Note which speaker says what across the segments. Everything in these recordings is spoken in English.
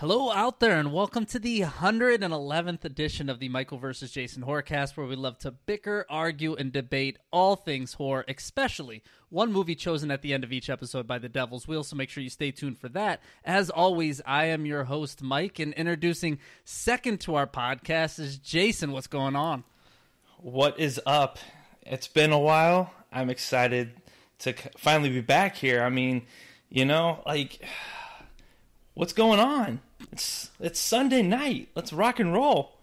Speaker 1: Hello out there, and welcome to the 111th edition of the Michael vs. Jason Horrorcast, where we love to bicker, argue, and debate all things horror, especially one movie chosen at the end of each episode by the Devil's Wheel, so make sure you stay tuned for that. As always, I am your host, Mike, and introducing second to our podcast is Jason. What's going on?
Speaker 2: What is up? It's been a while. I'm excited to finally be back here. I mean, what's going on? It's Sunday night. Let's rock and roll.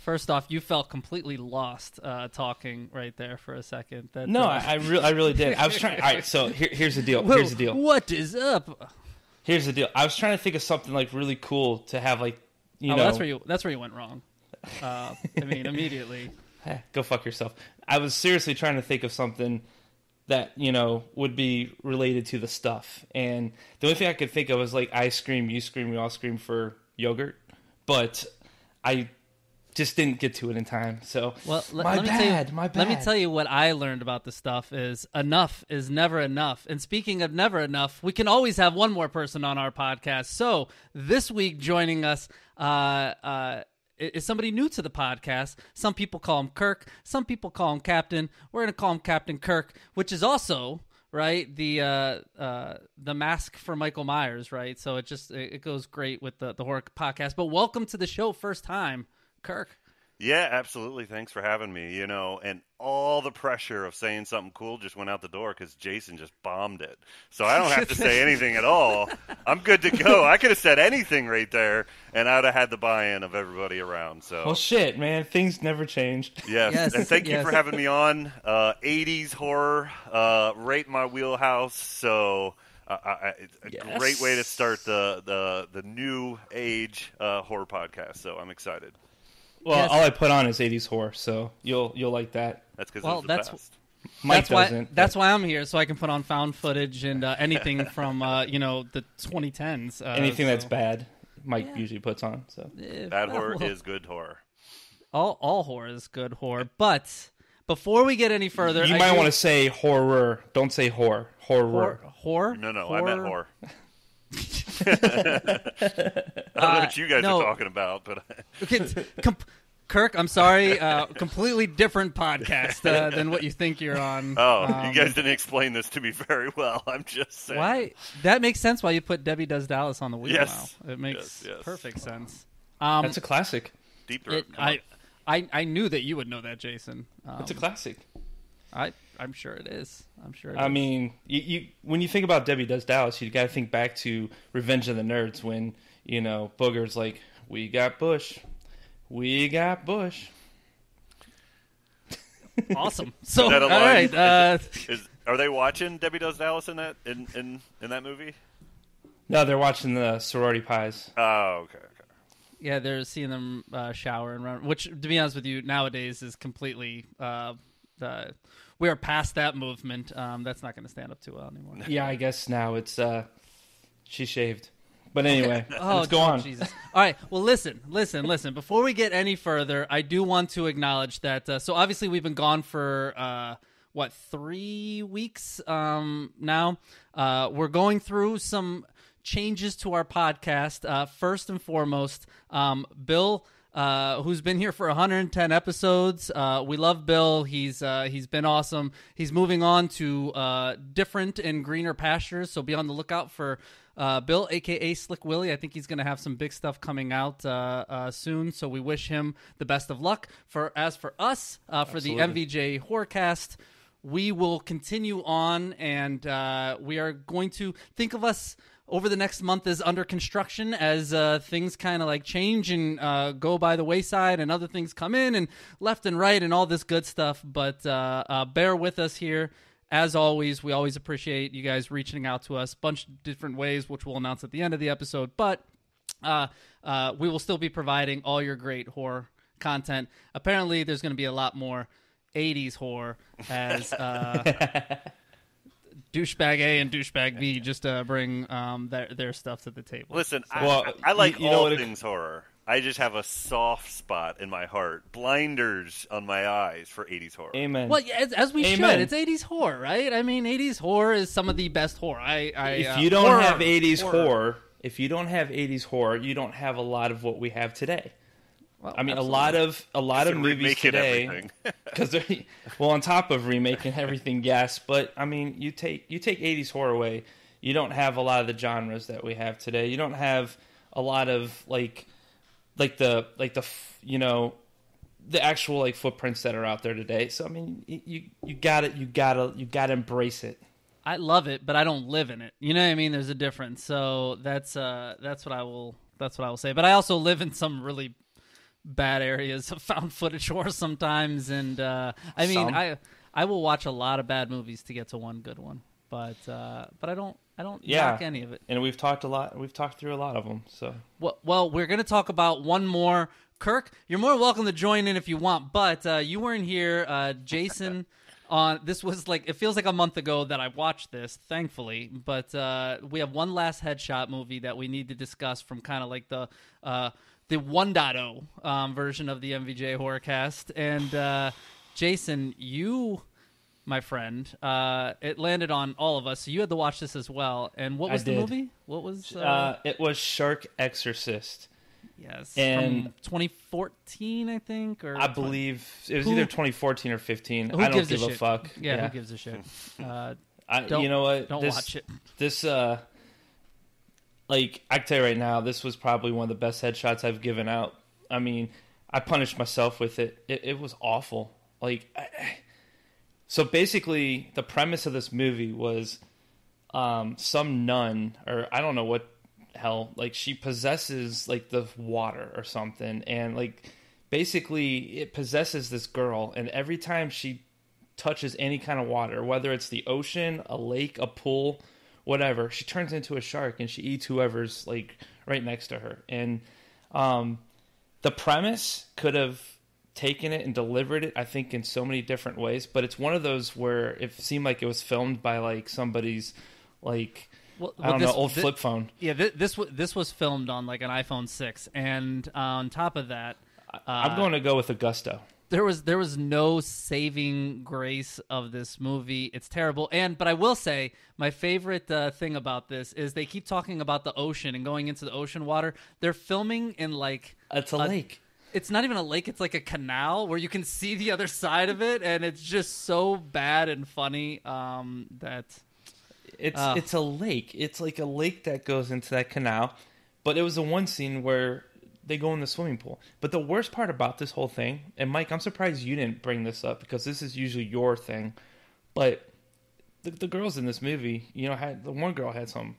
Speaker 1: First off, you felt completely lost talking right there for a second.
Speaker 2: I really did. I was trying. All right, so here's the deal.
Speaker 1: Whoa, what is up?
Speaker 2: Here's the deal. I was trying to think of something like really cool to have, like, you know.
Speaker 1: That's where you went wrong. Immediately.
Speaker 2: Go fuck yourself. I was seriously trying to think of something that, would be related to the stuff. And the only thing I could think of was, like, I scream, you scream, we all scream for yogurt. But I just didn't get to it in time. So, my bad.
Speaker 1: Let me tell you what I learned about the stuff is enough is never enough. And speaking of never enough, we can always have one more person on our podcast. So this week joining us is somebody new to the podcast. Some people call him Kirk. Some people call him Captain. We're going to call him Captain Kirk, which is also, right, the mask for Michael Myers, right? So it goes great with the horror podcast. But welcome to the show, first time, Kirk.
Speaker 3: Yeah, absolutely. Thanks for having me. And all the pressure of saying something cool just went out the door because Jason just bombed it. So I don't have to say anything at all. I'm good to go. I could have said anything right there, and I'd have had the buy-in of everybody around. So,
Speaker 2: well, shit, man. Things never changed.
Speaker 3: Yes. And thank you for having me on. 80s horror, right in my wheelhouse. So great way to start the new age horror podcast. So I'm excited.
Speaker 2: Well, all I put on is 80s horror, so you'll like that.
Speaker 3: That's because best.
Speaker 2: Mike doesn't.
Speaker 1: That's why I'm here, so I can put on found footage and anything from the 2010s.
Speaker 2: Anything that's bad, Mike usually puts on. So
Speaker 3: bad horror is good horror.
Speaker 1: All horror is good horror. But before we get any further,
Speaker 2: you might want to say horror. Don't say horror. Horror.
Speaker 1: Horror?
Speaker 3: No, I meant horror. I don't know what you guys are talking about, but
Speaker 1: Kirk, I'm sorry, completely different podcast than what you think you're on.
Speaker 3: Oh, you guys didn't explain this to me very well. I'm just saying.
Speaker 1: Why? That makes sense why you put Debbie Does Dallas on the wheel now. It makes perfect sense.
Speaker 2: That's a classic.
Speaker 3: Deep Throat.
Speaker 1: I knew that you would know that, Jason.
Speaker 2: It's a classic.
Speaker 1: I'm sure it is.
Speaker 2: I mean, you when you think about Debbie Does Dallas, you got to think back to Revenge of the Nerds when, Booger's like, we got Bush.
Speaker 1: Awesome. So,
Speaker 3: all
Speaker 1: right.
Speaker 3: Are they watching Debbie Does Dallas in that in that movie?
Speaker 2: No, they're watching the Sorority Pies.
Speaker 3: Oh, okay.
Speaker 1: Yeah, they're seeing them shower and run, which, to be honest with you, nowadays is completely... we are past that movement. That's not going to stand up too well anymore.
Speaker 2: Yeah, I guess now it's she's shaved. But anyway, let's go on.
Speaker 1: Jesus. All right. Well, listen. Before we get any further, I do want to acknowledge that. So obviously we've been gone for 3 weeks now. We're going through some changes to our podcast. First and foremost, Bill. Who's been here for 110 episodes. We love Bill. He's been awesome. He's moving on to different and greener pastures, so be on the lookout for Bill, a.k.a. Slick Willie. I think he's going to have some big stuff coming out soon, so we wish him the best of luck. As for us, for the MVJ Horrorcast, we will continue on, and we are going to think of us over the next month as under construction as things kind of like change and go by the wayside and other things come in and left and right and all this good stuff. But bear with us here. As always, we always appreciate you guys reaching out to us a bunch of different ways, which we'll announce at the end of the episode. But we will still be providing all your great horror content. Apparently, there's going to be a lot more 80s horror as... douchebag A and douchebag B just bring their stuff to the table.
Speaker 3: Listen, I like all things horror. I just have a soft spot in my heart, blinders on my eyes for 80s horror.
Speaker 2: Amen.
Speaker 1: Well, as we should. It's 80s horror, right? I mean, 80s horror is some of the best horror.
Speaker 2: If you don't have 80s horror, if you don't have 80s horror, you don't have a lot of what we have today.
Speaker 1: Well,
Speaker 2: I mean,
Speaker 1: absolutely.
Speaker 2: a lot of movies today, because well, on top of remaking everything, yes. But I mean, you take 80s horror away, you don't have a lot of the genres that we have today. You don't have a lot of like the you know, the actual like footprints that are out there today. So I mean, you gotta embrace it.
Speaker 1: I love it, but I don't live in it. You know what I mean? There's a difference. So that's what I will say. But I also live in some really bad areas of found footage horror sometimes, and I mean, I will watch a lot of bad movies to get to one good one, but I don't knock any of it.
Speaker 2: And we've talked through a lot of them. So
Speaker 1: well, we're gonna talk about one more. Kirk, you're more welcome to join in if you want, but you weren't here, Jason. This was it feels like a month ago that I watched this, thankfully, but we have one last headshot movie that we need to discuss from kind of like the 1.0 version of the MVJ Horrorcast. And Jason, you, my friend, it landed on all of us, so you had to watch this as well. And what was the movie? What was
Speaker 2: it was Shark Exorcist.
Speaker 1: Yes,
Speaker 2: and
Speaker 1: from 2014, I think, or
Speaker 2: I believe it was either 2014 or 15. I don't give a fuck.
Speaker 1: Yeah, who gives a shit?
Speaker 2: You know what?
Speaker 1: Don't watch it.
Speaker 2: This, I can tell you right now, this was probably one of the best headshots I've given out. I mean, I punished myself with it. It was awful. So basically, the premise of this movie was some nun, or I don't know what hell, she possesses the water or something, and basically it possesses this girl, and every time she touches any kind of water, whether it's the ocean, a lake, a pool, whatever, she turns into a shark and she eats whoever's right next to her. And the premise could have taken it and delivered it, I think, in so many different ways, but it's one of those where it seemed like it was filmed by somebody's old flip phone.
Speaker 1: Yeah, this was filmed on an iPhone 6, and on top of that,
Speaker 2: I'm going to go with a gusto.
Speaker 1: There was no saving grace of this movie. It's terrible. But I will say my favorite thing about this is they keep talking about the ocean and going into the ocean water. They're filming in
Speaker 2: it's a lake.
Speaker 1: It's not even a lake. It's like a canal where you can see the other side of it, and it's just so bad and funny that.
Speaker 2: It's a lake. It's like a lake that goes into that canal. But it was the one scene where they go in the swimming pool. But the worst part about this whole thing, and Mike, I'm surprised you didn't bring this up because this is usually your thing, but the girls in this movie, the one girl had some,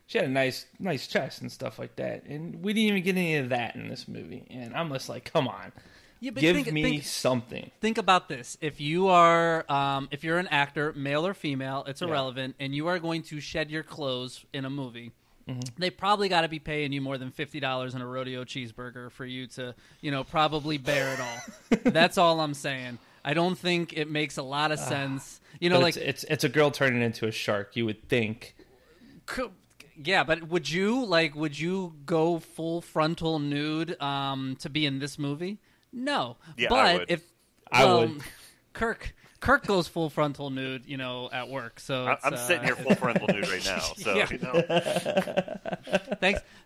Speaker 2: she had a nice chest and stuff like that. And we didn't even get any of that in this movie. And I'm just come on. Yeah, but Give me something.
Speaker 1: Think about this: if you are, if you're an actor, male or female, it's irrelevant, and you are going to shed your clothes in a movie. Mm-hmm. They probably got to be paying you more than $50 in a rodeo cheeseburger for you to, probably bear it all. That's all I'm saying. I don't think it makes a lot of sense.
Speaker 2: It's a girl turning into a shark. You would think.
Speaker 1: Yeah, but would you go full frontal nude to be in this movie? No,
Speaker 3: yeah,
Speaker 1: but
Speaker 2: I would.
Speaker 1: Kirk goes full frontal nude, at work. So
Speaker 3: I'm sitting here full frontal nude right now. So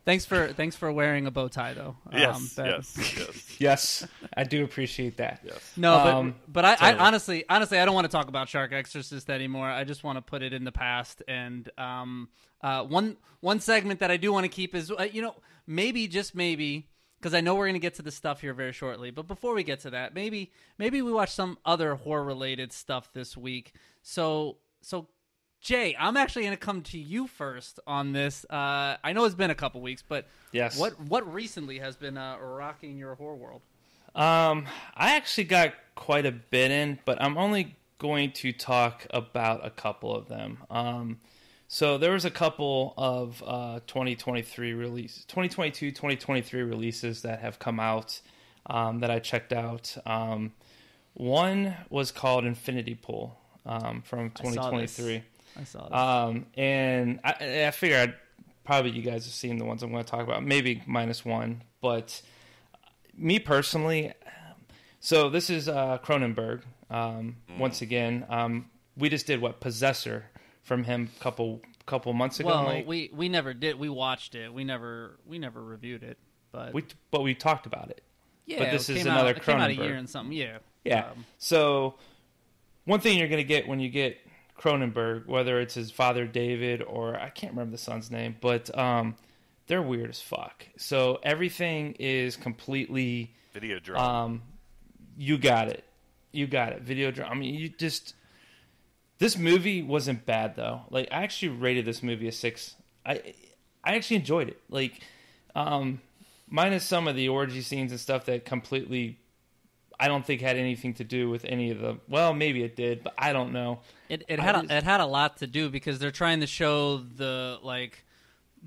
Speaker 1: thanks for wearing a bow tie though.
Speaker 2: Yes, I do appreciate that.
Speaker 1: Yes. No, but I honestly I don't want to talk about Shark Exorcist anymore. I just want to put it in the past. And one segment that I do want to keep is maybe just maybe. Because I know we're going to get to the stuff here very shortly. But before we get to that, maybe we watch some other horror-related stuff this week. So Jay, I'm actually going to come to you first on this. I know it's been a couple weeks, but
Speaker 2: yes.
Speaker 1: What recently has been rocking your horror world?
Speaker 2: I actually got quite a bit in, but I'm only going to talk about a couple of them. So there was a couple of 2022, 2023 releases that have come out that I checked out. One was called Infinity Pool from 2023.
Speaker 1: I saw this.
Speaker 2: And I figure probably you guys have seen the ones I'm going to talk about, maybe minus one. But me personally, so this is Cronenberg. Once again, we just did Possessor from him a couple months ago.
Speaker 1: Well,
Speaker 2: Mike.
Speaker 1: we never did. We watched it. We never reviewed it. But
Speaker 2: we talked about it.
Speaker 1: yeah,
Speaker 2: but this
Speaker 1: it
Speaker 2: is
Speaker 1: came
Speaker 2: another
Speaker 1: out, it came out a
Speaker 2: Cronenberg.
Speaker 1: year and something. Yeah.
Speaker 2: Yeah. So one thing you're going to get when you get Cronenberg, whether it's his father David or I can't remember the son's name, but they're weird as fuck. So everything is completely
Speaker 3: Video drama.
Speaker 2: You got it. Video drama. I mean, this movie wasn't bad though. Like I actually rated this movie a 6. I actually enjoyed it. Like minus some of the orgy scenes and stuff that completely I don't think had anything to do with any of the. Well, maybe it did, but I don't know.
Speaker 1: It had a lot to do because they're trying to show the like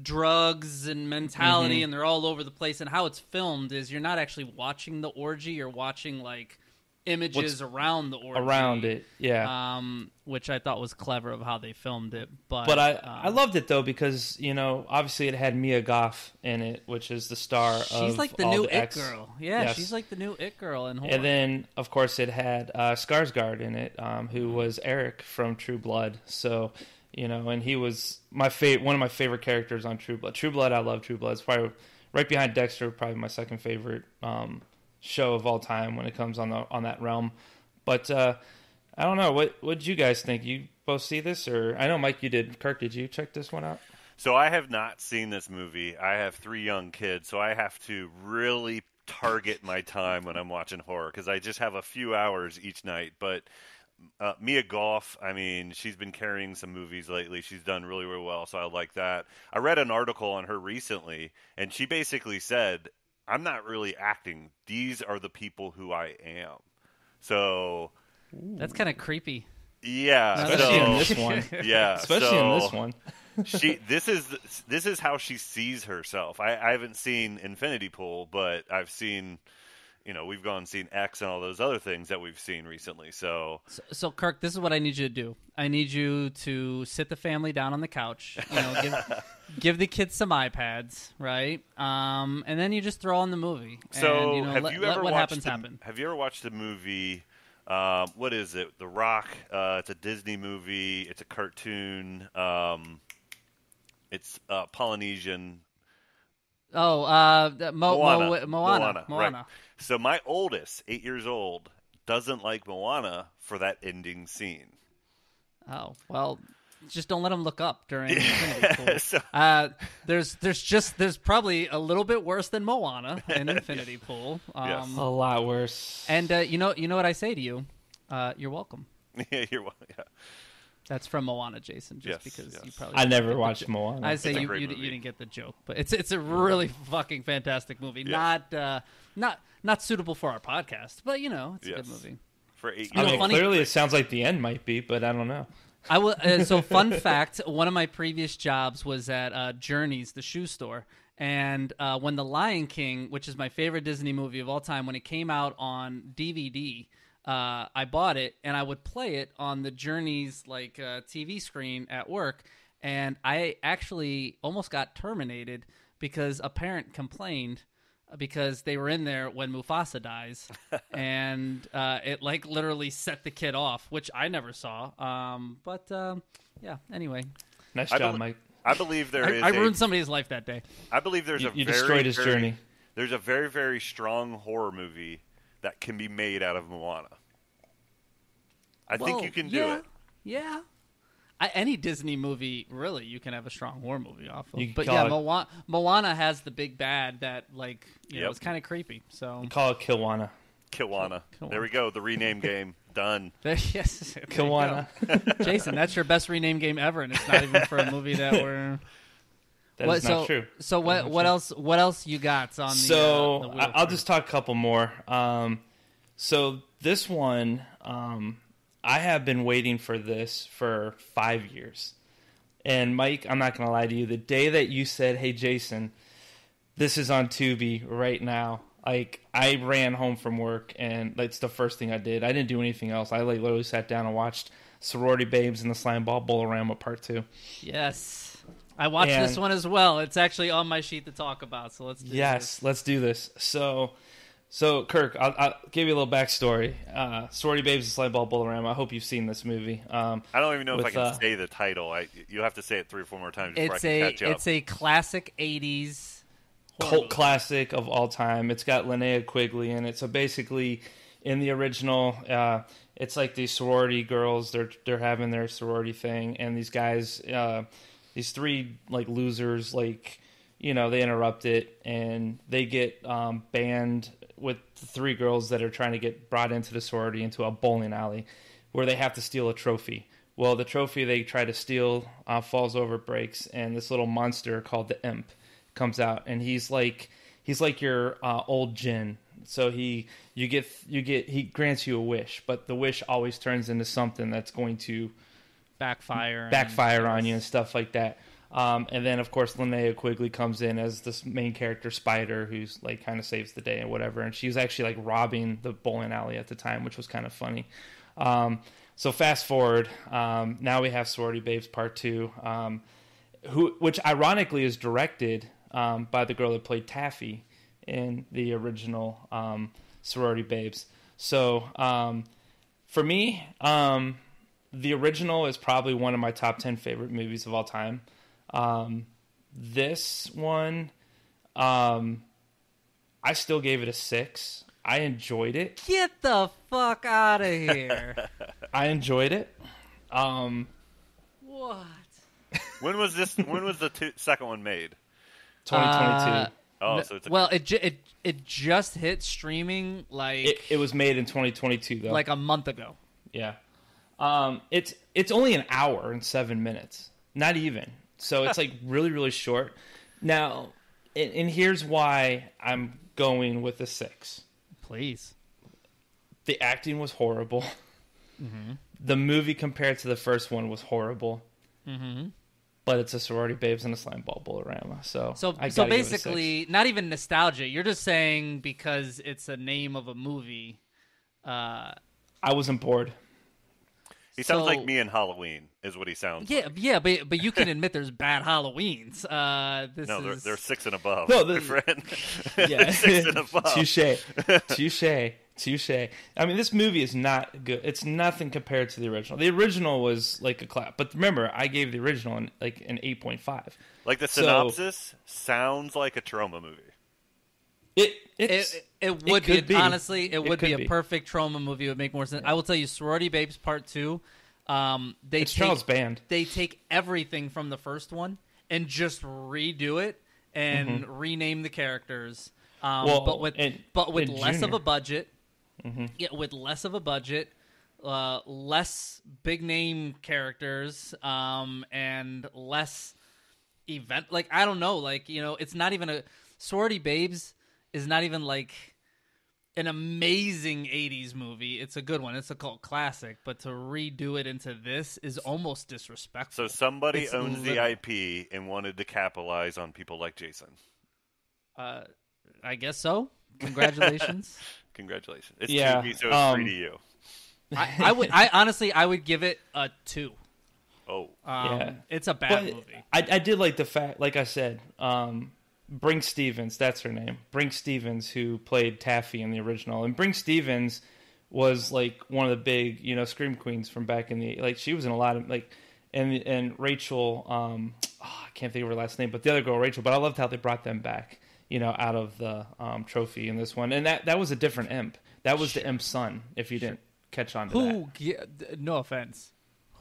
Speaker 1: drugs and mentality, and they're all over the place. And how it's filmed is you're not actually watching the orgy; you're watching like images around the orgy,
Speaker 2: around it. Yeah,
Speaker 1: which I thought was clever of how they filmed it. But
Speaker 2: I loved it though because obviously it had Mia Goth in it, which is the star of
Speaker 1: she's like the
Speaker 2: all
Speaker 1: new
Speaker 2: the
Speaker 1: It
Speaker 2: X.
Speaker 1: girl. Yeah,
Speaker 2: Yes.
Speaker 1: she's like the new It girl in horror.
Speaker 2: And then, of course, it had Skarsgård in it, who was Eric from True Blood. So, and he was one of my favorite characters on True Blood. True Blood, I love True Blood. It's probably right behind Dexter, probably my second favorite show of all time when it comes on that realm. But I don't know. What did you guys think? You both see this, or I know Mike, you did. Kirk, did you check this one out?
Speaker 3: So I have not seen this movie. I have 3 young kids, so I have to really target my time when I'm watching horror because I just have a few hours each night. But Mia Goth, I mean, she's been carrying some movies lately. She's done really, really well, so I like that. I read an article on her recently, and she basically said, I'm not really acting. These are the people who I am. So
Speaker 1: that's kind of creepy.
Speaker 3: Yeah,
Speaker 2: especially in this one.
Speaker 3: Yeah,
Speaker 2: especially in this one.
Speaker 3: This is how she sees herself. I haven't seen Infinity Pool, but I've seen, we've gone and seen X and all those other things that we've seen recently. So
Speaker 1: Kirk, this is what I need you to do. I need you to sit the family down on the couch. Give the kids some iPads, right? And then you just throw on the movie.
Speaker 3: So
Speaker 1: and,
Speaker 3: have you ever
Speaker 1: what
Speaker 3: watched
Speaker 1: happens happen?
Speaker 3: Have you ever watched the movie? What is it? The Rock. It's a Disney movie. It's a cartoon. It's Polynesian.
Speaker 1: Oh, Moana.
Speaker 3: Moana.
Speaker 1: Moana.
Speaker 3: Right. So my oldest, 8 years old, doesn't like Moana for that ending scene.
Speaker 1: Oh, well, just don't let him look up during Infinity Pool. There's probably a little bit worse than Moana in Infinity Pool.
Speaker 3: Yes.
Speaker 2: A lot worse.
Speaker 1: And you know what I say to you? You're welcome.
Speaker 3: Yeah, you're welcome. Yeah.
Speaker 1: That's from Moana, Jason. Just
Speaker 3: Yes,
Speaker 1: because
Speaker 3: yes.
Speaker 1: you probably
Speaker 2: I never watched Moana.
Speaker 1: I say
Speaker 3: It's a
Speaker 1: you
Speaker 3: great
Speaker 1: didn't
Speaker 3: movie.
Speaker 1: get the joke, but it's a really fucking fantastic movie.
Speaker 3: Yes.
Speaker 1: Not suitable for our podcast, but it's a
Speaker 3: Yes.
Speaker 1: good movie.
Speaker 3: For 8
Speaker 1: You know,
Speaker 3: years old.
Speaker 1: funny-
Speaker 2: Clearly, it sounds like the end might be, but I don't know.
Speaker 1: I will. So, fun fact: one of my previous jobs was at Journeys, the shoe store, and when The Lion King, which is my favorite Disney movie of all time, when it came out on DVD, I bought it and I would play it on the Journeys TV screen at work, and I actually almost got terminated because a parent complained because they were in there when Mufasa dies, and it literally set the kid off, which I never saw. Yeah. Anyway,
Speaker 2: Nice
Speaker 3: I
Speaker 2: job,
Speaker 3: bel-
Speaker 2: Mike.
Speaker 3: I believe there is.
Speaker 1: I ruined somebody's life that day.
Speaker 3: I believe there's
Speaker 2: You
Speaker 3: a very,
Speaker 2: destroyed his
Speaker 3: very-
Speaker 2: journey.
Speaker 3: There's a very, very strong horror movie that can be made out of Moana. I think you can do it.
Speaker 1: Yeah. Any Disney movie, really, you can have a strong horror movie off of.
Speaker 2: You can
Speaker 1: But
Speaker 2: call
Speaker 1: yeah,
Speaker 2: it-
Speaker 1: Moana has the big bad that,
Speaker 3: Yep.
Speaker 1: it's kind of creepy. So
Speaker 2: Call it Kilwana.
Speaker 3: Kiwana.
Speaker 1: Kiwana.
Speaker 3: There we go. The rename game done.
Speaker 1: yes, there you go.
Speaker 2: Kilwana.
Speaker 1: Jason, that's your best rename game ever, and it's not even for a movie that we're.
Speaker 2: That is not true.
Speaker 1: So what else? What else you got on the?
Speaker 2: So
Speaker 1: the wheel
Speaker 2: I'll
Speaker 1: for-
Speaker 2: just talk a couple more. So this one, I have been waiting for this for 5 years. And Mike, I'm not going to lie to you. The day that you said, "Hey, Jason, this is on Tubi right now," I ran home from work, and that's the first thing I did. I didn't do anything else. I literally sat down and watched Sorority Babes and the Slime Ball Bowl-O-Rama Part 2.
Speaker 1: Yes, I watched this one as well. It's actually on my sheet to talk about. So let's do this.
Speaker 2: Let's do this. So So, Kirk, I'll give you a little backstory. Sorority Babes and Slime Ball Bolorama. I hope you've seen this movie.
Speaker 3: I don't even know if I can say the title. You have to say it 3 or 4 more times before I can catch up.
Speaker 1: It's a classic 80s
Speaker 2: cult classic of all time. It's got Linnea Quigley in it. So basically, in the original, it's like these sorority girls. They're having their sorority thing, and these guys, these 3 like losers, like they interrupt it, and they get banned with the 3 girls that are trying to get brought into the sorority into a bowling alley, where they have to steal a trophy. Well, the trophy they try to steal falls over, breaks, and this little monster called the Imp comes out, and he's like your old djinn. So he grants you a wish, but the wish always turns into something that's going to backfire on you and stuff like that. And then of course Linnea Quigley comes in as this main character, Spider, who's like kind of saves the day and whatever. And she was actually like robbing the bowling alley at the time, which was kind of funny. So fast forward, now we have Sorority Babes Part 2, which ironically is directed by the girl that played Taffy in the original Sorority Babes. So for me, the original is probably one of my top 10 favorite movies of all time. This one, I still gave it a 6. I enjoyed it.
Speaker 1: Get the fuck out of here.
Speaker 2: I enjoyed it.
Speaker 1: What?
Speaker 3: When was the second one made?
Speaker 2: 2022.
Speaker 1: So it just hit streaming like
Speaker 2: it was made in 2022 though.
Speaker 1: Like a month ago.
Speaker 2: Yeah. It's only an hour and 7 minutes. Not even. So it's like really, really short. Now, and here's why I'm going with a 6.
Speaker 1: Please.
Speaker 2: The acting was horrible. Mm-hmm. The movie compared to the first one was horrible. Mm-hmm. But it's a Sorority Babes and a Slime Ball Bolorama. So
Speaker 1: basically, not even nostalgia. You're just saying because it's a name of a movie.
Speaker 2: I wasn't bored.
Speaker 3: He sounds like me in Halloween, is what he sounds like.
Speaker 1: Yeah, but you can admit there's bad Halloweens.
Speaker 3: They're 6 and above,
Speaker 2: my
Speaker 3: friend.
Speaker 2: Yeah,
Speaker 3: 6 and above.
Speaker 2: Touche. I mean, this movie is not good. It's nothing compared to the original. The original was like a clap. But remember, I gave the original an 8.5.
Speaker 3: Like the synopsis sounds like a trauma movie.
Speaker 1: It would be honestly. It would be a perfect trauma movie. It would make more sense. I will tell you, Sorority Babes Part 2. It's
Speaker 2: Charles Band.
Speaker 1: They take everything from the first one and just redo it and rename the characters. But with less of a budget. Mm-hmm. Yeah, with less of a budget, less big name characters, and less event. Like I don't know. Like it's not even a Sorority Babes. Is not even like an amazing 80s movie. It's a good one. It's a cult classic. But to redo it into this is almost disrespectful.
Speaker 3: So somebody owns the IP and wanted to capitalize on people like Jason.
Speaker 1: I guess so. Congratulations.
Speaker 3: Congratulations. It's TV, so it's free to you.
Speaker 1: I honestly would give it a 2.
Speaker 3: Oh.
Speaker 1: Yeah. It's a bad movie.
Speaker 2: I did like the fact, like I said, Brink Stevens, that's her name. Brink Stevens, who played Taffy in the original. And Brink Stevens was like one of the big, scream queens from back in the she was in a lot of and Rachel, I can't think of her last name, but the other girl, Rachel, but I loved how they brought them back, out of the trophy in this one. And that was a different imp. That was the imp's son, if you didn't catch on to that.
Speaker 1: No offense.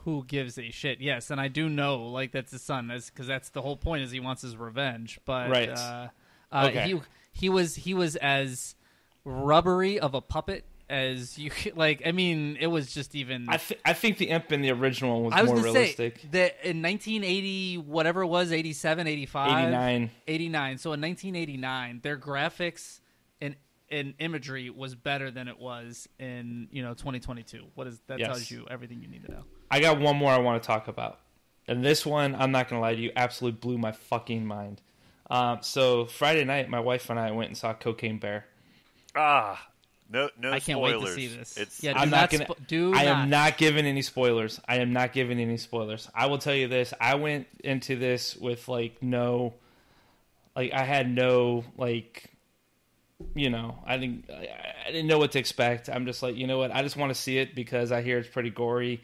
Speaker 1: Who gives a shit? Yes, and I do know that's his son, because that's the whole point is he wants his revenge. But
Speaker 2: right.
Speaker 1: Okay. He was as rubbery of a puppet as you I mean, it was just even.
Speaker 2: I think the imp in the original one was more realistic.
Speaker 1: Say that in 1980, whatever it was, 87, 85, 89. So in 1989, their graphics and imagery was better than it was in 2022. What is that? Yes. Tells you everything you need to know.
Speaker 2: I got one more I want to talk about, and this one, I'm not gonna lie to you, absolutely blew my fucking mind. So Friday night, my wife and I went and saw Cocaine Bear.
Speaker 3: No
Speaker 1: I can't
Speaker 3: spoilers.
Speaker 1: wait to see this.
Speaker 2: I am not giving any spoilers. I will tell you this: I went into this with I had no I didn't know what to expect. I'm just like, you know what? I just want to see it because I hear it's pretty gory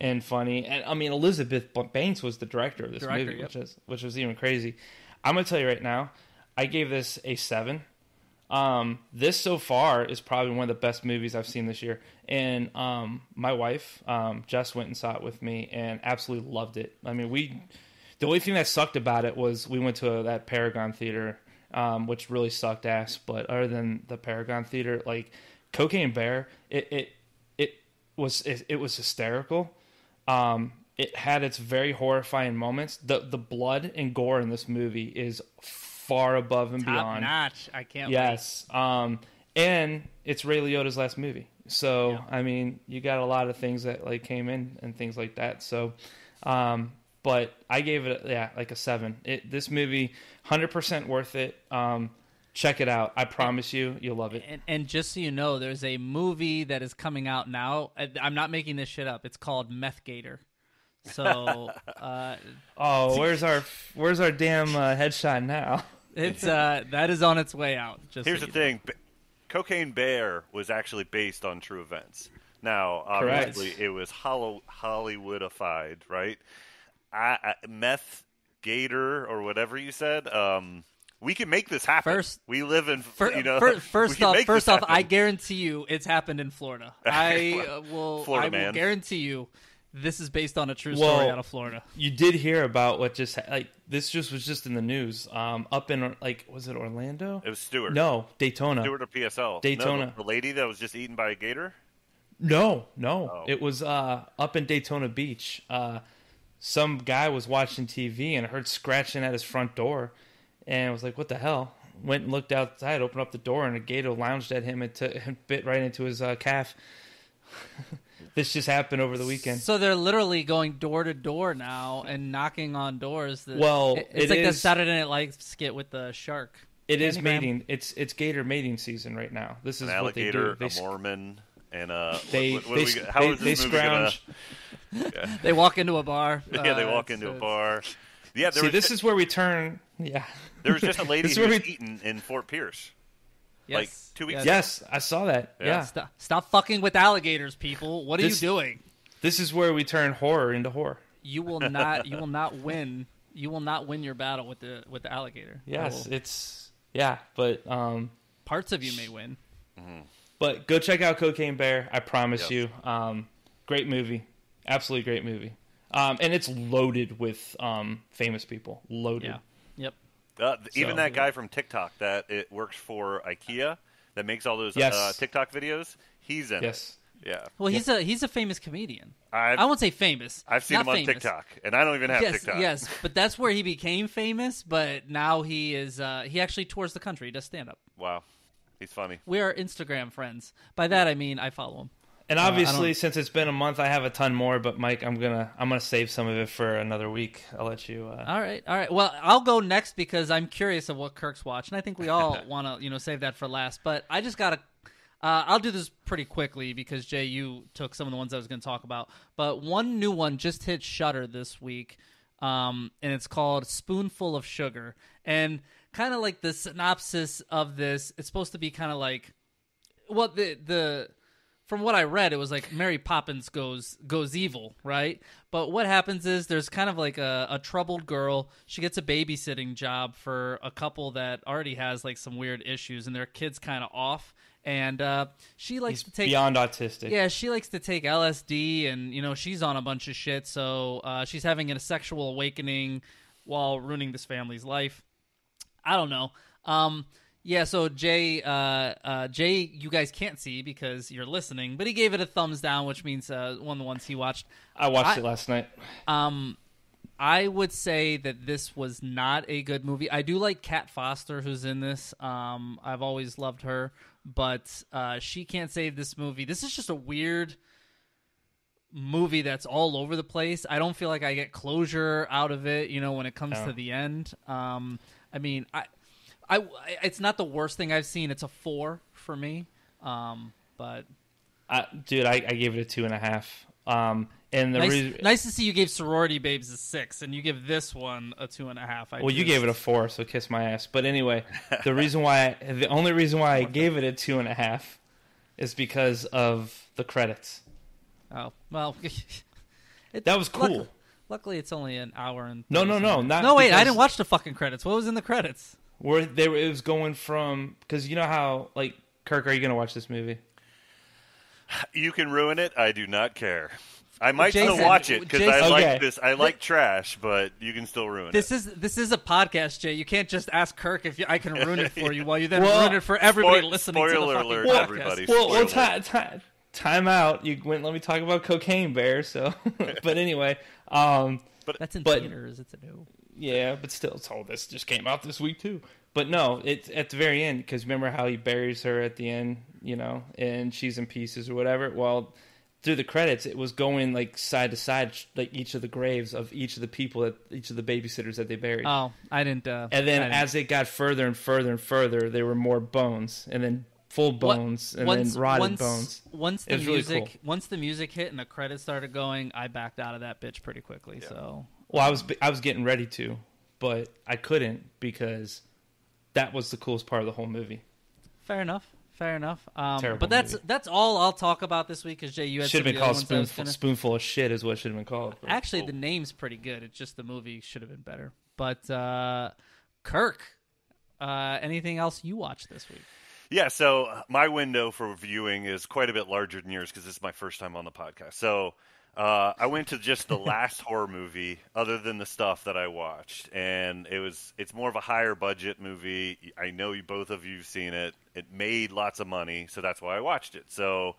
Speaker 2: and funny. And I mean, Elizabeth Banks was the director of this movie,
Speaker 1: yep.
Speaker 2: which was even crazy. I'm gonna tell you right now, I gave this a 7. This so far is probably one of the best movies I've seen this year. And my wife, Jess, went and saw it with me and absolutely loved it. I mean, the only thing that sucked about it was we went to that Paragon Theater, which really sucked ass. But other than the Paragon Theater, like Cocaine Bear, it was hysterical. It had its very horrifying moments. The blood and gore in this movie is far above and beyond.
Speaker 1: Top notch. I can't wait.
Speaker 2: Yes. And it's Ray Liotta's last movie. So, yeah. I mean, you got a lot of things that like came in and things like that. So, but I gave it, like a 7. This movie, 100% worth it. Check it out. I promise you'll love it.
Speaker 1: And just so you know, there's a movie that is coming out now. I'm not making this shit up. It's called Meth Gator. So,
Speaker 2: where's our damn headshot now?
Speaker 1: It's that is on its way out.
Speaker 3: Here's the thing: Cocaine Bear was actually based on true events. Now, obviously, Correct. It was Hollywoodified, right? Meth Gator or whatever you said. We can make this happen. We live in,
Speaker 1: First off, I guarantee you, it's happened in Florida. I will guarantee you. This is based on a true story out of Florida.
Speaker 2: You did hear about what just this was just in the news. Up in was it Orlando?
Speaker 3: It was Stewart.
Speaker 2: No, Daytona.
Speaker 3: Stewart or PSL?
Speaker 2: Daytona.
Speaker 3: No, the lady that was just eaten by a gator.
Speaker 2: No. Oh. It was up in Daytona Beach. Some guy was watching TV and heard scratching at his front door, and was like, "What the hell?" Went and looked outside, opened up the door, and a gator lounged at him and bit right into his calf. This just happened over the weekend.
Speaker 1: So they're literally going door to door now and knocking on doors.
Speaker 2: It's
Speaker 1: like the Saturday Night Live skit with the shark.
Speaker 2: It is mating. It's gator mating season right now. This is
Speaker 3: an
Speaker 2: what
Speaker 3: alligator,
Speaker 2: they do.
Speaker 3: A Mormon, and
Speaker 2: they scrounge.
Speaker 3: Yeah.
Speaker 1: They walk into a bar.
Speaker 3: They walk into a bar. Yeah,
Speaker 2: this is where we turn. Yeah,
Speaker 3: there was just a lady who was eaten in Fort Pierce.
Speaker 1: Yes.
Speaker 3: Like 2 weeks ago.
Speaker 2: Yes, I saw that. Yeah.
Speaker 1: Stop fucking with alligators, people. What are you doing?
Speaker 2: This is where we turn horror into horror.
Speaker 1: You will not win. You will not win your battle with the alligator.
Speaker 2: Yes, but
Speaker 1: parts of you may win.
Speaker 2: Mm-hmm. But go check out Cocaine Bear. I promise you. Great movie. Absolutely great movie. And it's loaded with famous people. Loaded.
Speaker 1: Yeah. Yep.
Speaker 3: Even that guy from TikTok that it works for IKEA that makes all those TikTok videos, he's in it. Yeah.
Speaker 1: Well, he's a famous comedian. I won't say famous.
Speaker 3: I've seen him on TikTok, and I don't even have TikTok.
Speaker 1: Yes, but that's where he became famous. But now he is. He actually tours the country. He does stand up.
Speaker 3: Wow, he's funny.
Speaker 1: We are Instagram friends. By that I mean I follow him.
Speaker 2: And obviously, since it's been a month, I have a ton more. But Mike, I'm gonna save some of it for another week. I'll let you.
Speaker 1: All right. Well, I'll go next because I'm curious of what Kirk's watching. I think we all want to, save that for last. But I just gotta. I'll do this pretty quickly because Jay, you took some of the ones I was going to talk about. But one new one just hit Shudder this week, and it's called Spoonful of Sugar. And kind of like the synopsis of this, it's supposed to be kind of like, well, the from what I read, it was like Mary Poppins goes evil, right? But what happens is there's kind of like a troubled girl. She gets a babysitting job for a couple that already has like some weird issues, and their kid's kind of off. And she likes to take
Speaker 2: beyond autistic.
Speaker 1: Yeah, she likes to take LSD, and she's on a bunch of shit. So she's having a sexual awakening while ruining this family's life. I don't know. Yeah. So Jay, you guys can't see because you're listening, but he gave it a thumbs down, which means one of the ones he watched.
Speaker 2: I watched it last night.
Speaker 1: I would say that this was not a good movie. I do like Kat Foster, who's in this. I've always loved her. But she can't save this movie. This is just a weird movie that's all over the place. I don't feel like I get closure out of it, when it comes to the end. I mean, it's not the worst thing I've seen. It's a 4 for me. But
Speaker 2: dude, I gave it a 2.5. And
Speaker 1: nice to see you gave Sorority Babes a 6, and you give this one a 2.5.
Speaker 2: Well, you gave it a 4, so kiss my ass. But anyway, the only reason why I gave it a 2.5 is because of the credits.
Speaker 1: Oh well,
Speaker 2: that was cool.
Speaker 1: Luckily, it's only an hour and.
Speaker 2: No,
Speaker 1: wait, I didn't watch the fucking credits. What was in the credits?
Speaker 2: It was going from, because you know how, like, Kirk, are you going to watch this movie?
Speaker 3: You can ruin it. I do not care. I might still watch it because I like this. I like trash, but you can still ruin it.
Speaker 1: This is a podcast, Jay. You can't just ask Kirk if I can ruin it for you while you then ruin it for everybody listening to the fucking
Speaker 3: alert,
Speaker 1: podcast.
Speaker 3: Everybody.
Speaker 2: Well, time out. You went. Let me talk about Cocaine Bear. So, but anyway, but
Speaker 1: that's in theaters. It's a new.
Speaker 2: Yeah, but still, this just came out this week too. But no, it's at the very end, because remember how he buries her at the end, and she's in pieces or whatever. Well, through the credits, it was going like side to side, like each of the graves of each of the people, each of the babysitters that they buried.
Speaker 1: Oh, I didn't.
Speaker 2: And then as it got further and further and further, there were more bones, and then full bones, and then rotted bones.
Speaker 1: Once the music hit and the credits started going, I backed out of that bitch pretty quickly. Yeah. So,
Speaker 2: well, I was getting ready to, but I couldn't because that was the coolest part of the whole movie.
Speaker 1: Fair enough.
Speaker 2: Terrible
Speaker 1: but that's all I'll talk about this week. Because Jay, you had
Speaker 2: should have been called Spoonful of Shit is what should have been called.
Speaker 1: Actually, the name's pretty good. It's just the movie should have been better. But Kirk, anything else you watched this week?
Speaker 3: Yeah, so my window for viewing is quite a bit larger than yours because this is my first time on the podcast. So I went to just the last horror movie other than the stuff that I watched, and it's more of a higher budget movie. I know both of you've seen it. It made lots of money, so that's why I watched it. So,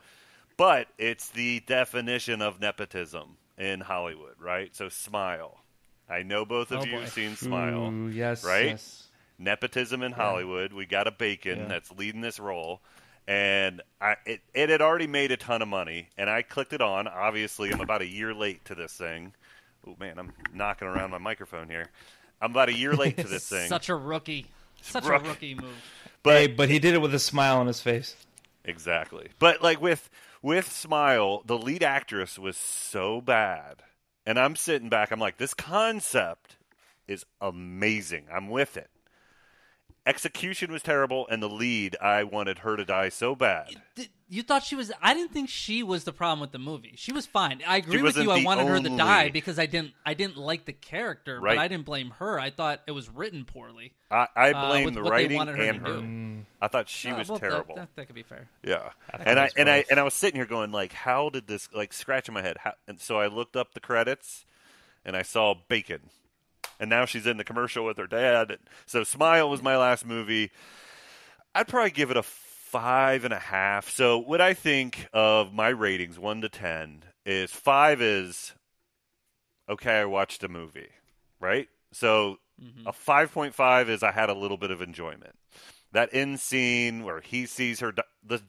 Speaker 3: but it's the definition of nepotism in Hollywood, right? So Smile. I know both of you have seen Smile.
Speaker 2: Ooh, yes,
Speaker 3: right?
Speaker 2: Yes.
Speaker 3: Nepotism in Hollywood. We got a Bacon that's leading this role. And it had already made a ton of money, and I clicked it on. Obviously, I'm about a year late to this thing. Oh, man, I'm knocking around my microphone here. I'm about a year late to this thing.
Speaker 1: Such a rookie. A rookie move.
Speaker 2: But he did it with a smile on his face.
Speaker 3: Exactly. But, like, with Smile, the lead actress was so bad. And I'm sitting back. I'm like, this concept is amazing. I'm with it. Execution was terrible, and the lead, I wanted her to die so bad.
Speaker 1: You thought she was... I didn't think she was the problem with the movie. She was fine. I agree with you. I wanted her to die because I didn't like the character, but I didn't blame her. I thought it was written poorly.
Speaker 3: I blame the writing and her. I thought she was terrible.
Speaker 1: That could be fair.
Speaker 3: Yeah, I was sitting here going like, how did this, like, scratching my head? And so I looked up the credits, and I saw Bacon. And now she's in the commercial with her dad. So Smile was my last movie. I'd probably give it a 5.5. So what I think of my ratings, 1 to 10, is 5 is, okay, I watched a movie, right? So a 5.5 is I had a little bit of enjoyment. That end scene where he sees her, the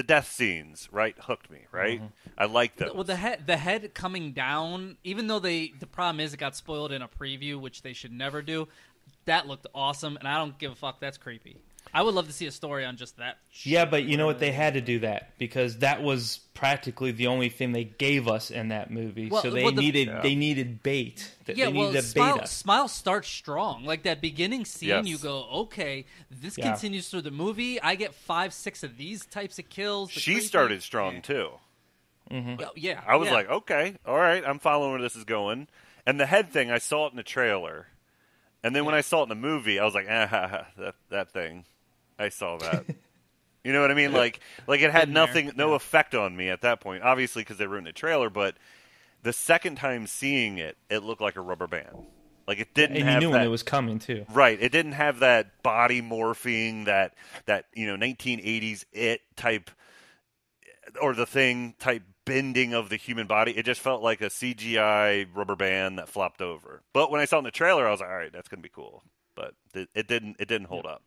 Speaker 3: death scenes, right, hooked me, right? Mm-hmm. I like those.
Speaker 1: Well, the head coming down, even though the problem is it got spoiled in a preview, which they should never do. That looked awesome, and I don't give a fuck. That's creepy. I would love to see a story on just that.
Speaker 2: Yeah, but you know what? They had to do that because that was practically the only thing they gave us in that movie. Well, so they needed bait.
Speaker 1: Smile starts strong. Like that beginning scene, you go, okay, this continues through the movie. I get 5-6 of these types of kills.
Speaker 3: She started strong too.
Speaker 1: Mm-hmm. Yeah,
Speaker 3: I was like, okay, all right, I'm following where this is going. And the head thing, I saw it in the trailer. And then when I saw it in the movie, I was like, that thing. I saw that. You know what I mean? Like it had no effect on me at that point. Obviously, because they ruined the trailer. But the second time seeing it, it looked like a rubber band. Like it didn't have that.
Speaker 2: And you knew when it was coming too.
Speaker 3: Right. It didn't have that body morphing, that 1980s It type, or The Thing type bending of the human body. It just felt like a CGI rubber band that flopped over. But when I saw it in the trailer, I was like, all right, that's going to be cool. But it didn't hold up.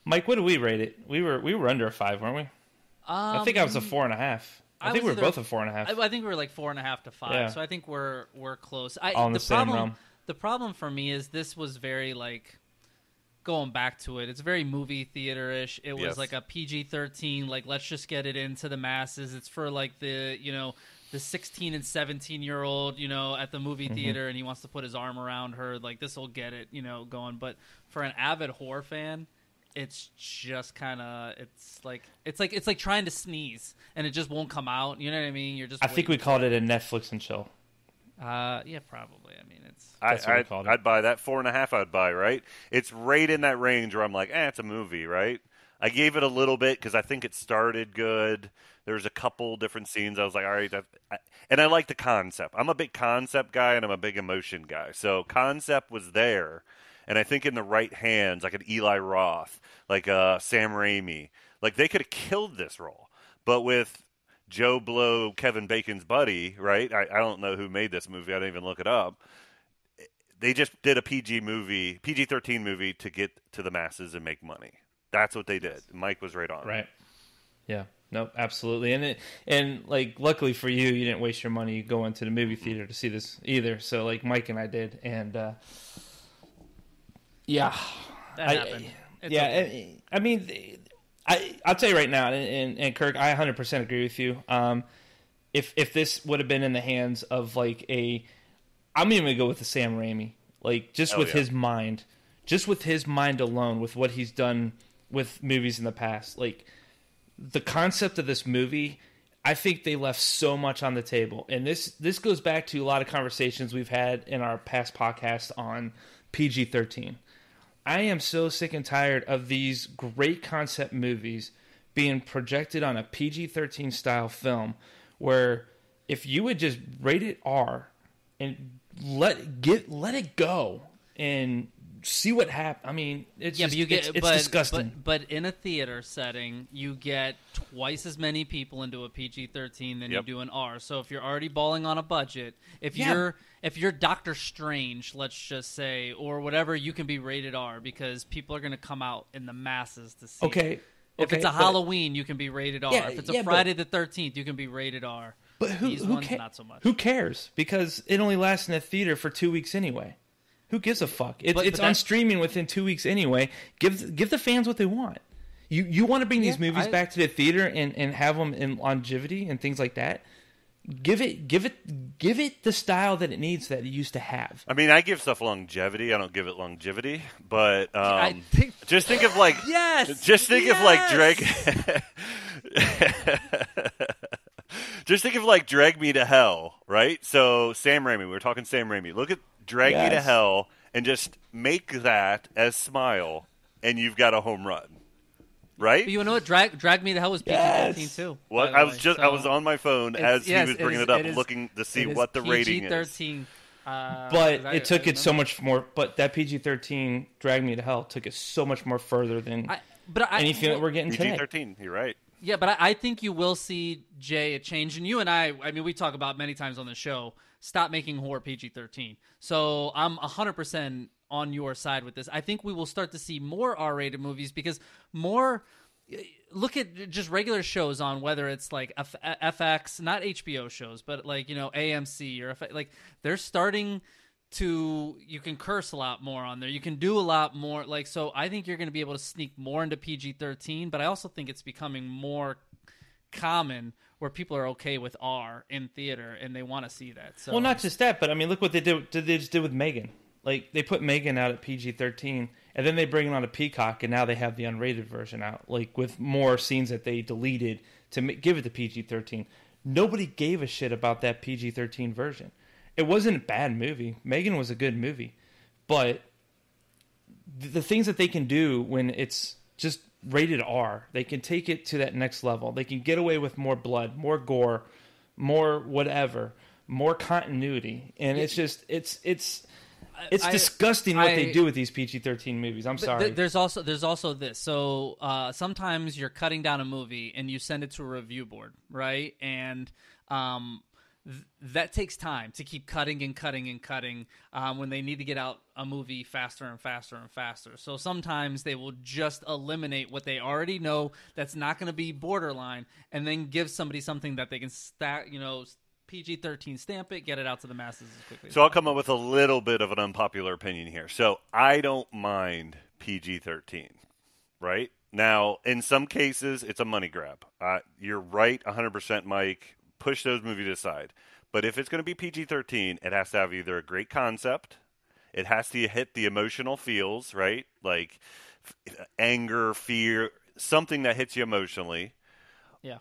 Speaker 2: Mike, what did we rate it? We were under a 5, weren't we? I think I was a 4.5. I think we were both a 4.5.
Speaker 1: I think we were like 4.5 to 5. Yeah. So I think we're close.
Speaker 2: All in the same realm.
Speaker 1: The problem for me is this was very like going back to it. It's very movie theater-ish. It was
Speaker 3: Yes.
Speaker 1: like a PG-13, like, let's just get it into the masses. It's for, like, the 16 and 17-year-old, at the movie theater, and he wants to put his arm around her. Like, this will get it, going. But for an avid horror fan, it's just kind of it's like trying to sneeze and it just won't come out. You know what I mean? You're just.
Speaker 2: I think we called it a Netflix and chill.
Speaker 1: Yeah, probably. I mean,
Speaker 3: I'd buy that 4.5. I'd buy, right. It's right in that range where I'm like, it's a movie, right? I gave it a little bit because I think it started good. There's a couple different scenes. I was like, all right, and I like the concept. I'm a big concept guy and I'm a big emotion guy. So concept was there, and I think in the right hands, like an Eli Roth, like Sam Raimi, like they could have killed this role. But with Joe Blow, Kevin Bacon's buddy, right? I don't know who made this movie. I didn't even look it up. They just did a PG-13 movie to get to the masses and make money. That's what they did. Mike was right on.
Speaker 2: Right. Yeah. No, absolutely. And like, luckily for you, you didn't waste your money going to the movie theater to see this either. So like Mike and I did. And yeah.
Speaker 1: That happened. It's
Speaker 2: yeah.
Speaker 1: okay.
Speaker 2: I mean, I'll tell you right now, and Kirk, I 100% agree with you. If this would have been in the hands of like I'm even going to go with the Sam Raimi, like just with his mind alone, with what he's done with movies in the past, like the concept of this movie, I think they left so much on the table. And this goes back to a lot of conversations we've had in our past podcast on PG-13. I am so sick and tired of these great concept movies being projected on a PG-13 style film, where if you would just rate it R and let it go and see what happens. I mean, it's disgusting.
Speaker 1: But in a theater setting, you get twice as many people into a PG-13 than you do an R. So if you're already balling on a budget, if you're Doctor Strange, let's just say, or whatever, you can be rated R because people are going to come out in the masses to see.
Speaker 2: Okay.
Speaker 1: it. If it's a Halloween, you can be rated R. If it's a Friday the 13th, you can be rated R.
Speaker 2: But who cares?
Speaker 1: Not so much.
Speaker 2: Who cares? Because it only lasts in the theater for 2 weeks anyway. Who gives a fuck? It's on streaming within 2 weeks anyway. Give the fans what they want. You want to bring these movies back to the theater and have them in longevity and things like that. Give it the style that it needs, that it used to have.
Speaker 3: I mean, I give stuff longevity. I don't give it longevity, but just think of like of like Drag. Just think of like Drag Me to Hell, right? So Sam Raimi, we were talking Sam Raimi. Look at Drag Me to Hell and just make that as Smile, and you've got a home run, right?
Speaker 1: But you know what? Drag Me to Hell was PG-13 too.
Speaker 3: Well, I was on my phone as he was bringing it up, looking to see what the rating is.
Speaker 1: PG-13.
Speaker 2: But it took it so much more. But that PG-13 Drag Me to Hell took it so much more further than anything that we're getting today.
Speaker 3: PG-13, you're right.
Speaker 1: Yeah, but I think you will see, Jay, a change. And you and I mean, we talk about many times on the show, stop making horror PG-13. So I'm 100% on your side with this. I think we will start to see more R-rated movies because look at just regular shows on, whether it's like FX, not HBO shows, but like, AMC or like they're starting to, you can curse a lot more on there. You can do a lot more. Like, so I think you're going to be able to sneak more into PG-13, but I also think it's becoming more common where people are okay with R in theater and they want to see that. So,
Speaker 2: well, not just that, but I mean, look what they just did with Megan. Like, they put Megan out at PG-13, and then they bring it on a Peacock, and now they have the unrated version out, like with more scenes that they deleted to give it the PG-13. Nobody gave a shit about that PG-13 version. It wasn't a bad movie. Megan was a good movie. But the things that they can do when it's just rated R, they can take it to that next level. They can get away with more blood, more gore, more whatever, more continuity. And it's just, it's disgusting what they do with these PG-13 movies. I'm sorry.
Speaker 1: There's also this. So sometimes you're cutting down a movie and you send it to a review board, right? And that takes time to keep cutting and cutting and cutting when they need to get out a movie faster and faster and faster. So sometimes they will just eliminate what they already know that's not going to be borderline, and then give somebody something that they can PG-13 stamp it, get it out to the masses as quickly as
Speaker 3: possible. I'll come up with a little bit of an unpopular opinion here. So I don't mind PG-13, right? Now, in some cases, it's a money grab. You're right, 100%, Mike. Push those movies aside. But if it's going to be PG-13, it has to have either a great concept, it has to hit the emotional feels, right? Like anger, fear, something that hits you emotionally.
Speaker 1: Yeah.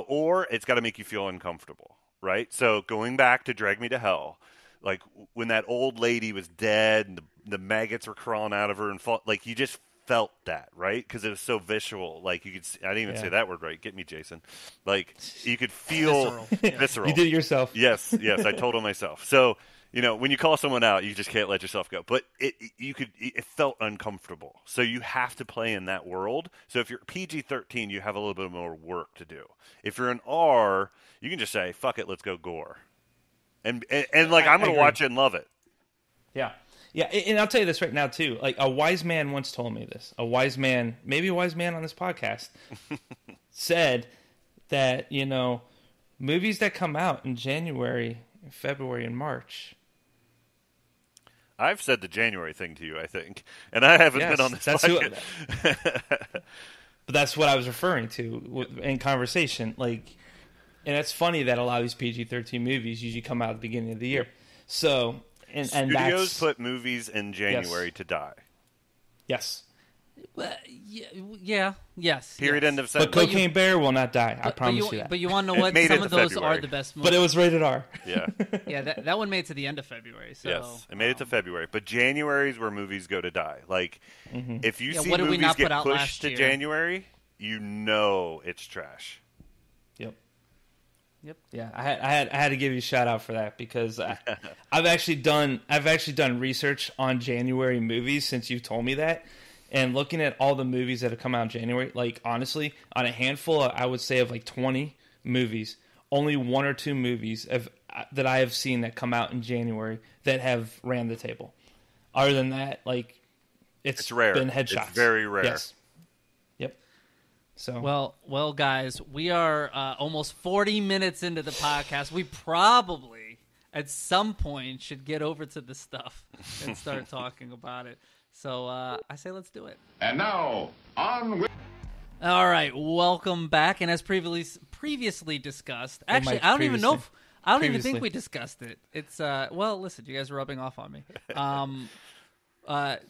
Speaker 3: Or it's got to make you feel uncomfortable, right? So going back to Drag Me to Hell, like when that old lady was dead and the maggots were crawling out of her and like you just felt that, right? Because it was so visual. Like you could I didn't even say that word right. Get me, Jason. Like you could feel visceral.
Speaker 2: You did it yourself.
Speaker 3: Yes, I told him myself. So, when you call someone out, you just can't let yourself go. But it felt uncomfortable. So you have to play in that world. So if you're PG-13, you have a little bit more work to do. If you're an R, you can just say, fuck it, let's go gore. And like, I'm going to watch it and love it.
Speaker 2: Yeah. Yeah, and I'll tell you this right now, too. Like, a wise man once told me this. A wise man, maybe a wise man on this podcast, said that, movies that come out in January, February, and March.
Speaker 3: I've said the January thing to you, I think. And I haven't been on this podcast.
Speaker 2: But that's what I was referring to in conversation. Like, and it's funny that a lot of these PG-13 movies usually come out at the beginning of the year. So... And
Speaker 3: Studios put movies in January to die.
Speaker 2: Yes.
Speaker 1: Yes.
Speaker 3: Period. End of sentence.
Speaker 2: But Cocaine Bear will not die. I promise you that.
Speaker 1: But you want to know what? Some of those are the best movies.
Speaker 2: But it was rated R.
Speaker 3: Yeah.
Speaker 1: Yeah, that one made it to the end of February. So,
Speaker 3: yes, it made it to February. But January is where movies go to die. Like, if you see movies get pushed to January, it's trash.
Speaker 2: Yep. Yeah, I had to give you a shout out for that because I've actually done research on January movies since you told me that, and looking at all the movies that have come out in January, like honestly, on a handful, I would say of like 20 movies, only 1 or 2 movies that I have seen that come out in January that have ran the table. Other than that, like it's
Speaker 3: rare.
Speaker 2: Been headshots.
Speaker 3: It's very rare.
Speaker 2: Yes. So
Speaker 1: well, guys, we are almost 40 minutes into the podcast. We probably, at some point, should get over to the stuff and start talking about it. So I say let's do it.
Speaker 4: And now, on with...
Speaker 1: All right, welcome back. And as previously discussed, actually, I don't even know if... I don't even think we discussed it. It's, listen, you guys are rubbing off on me.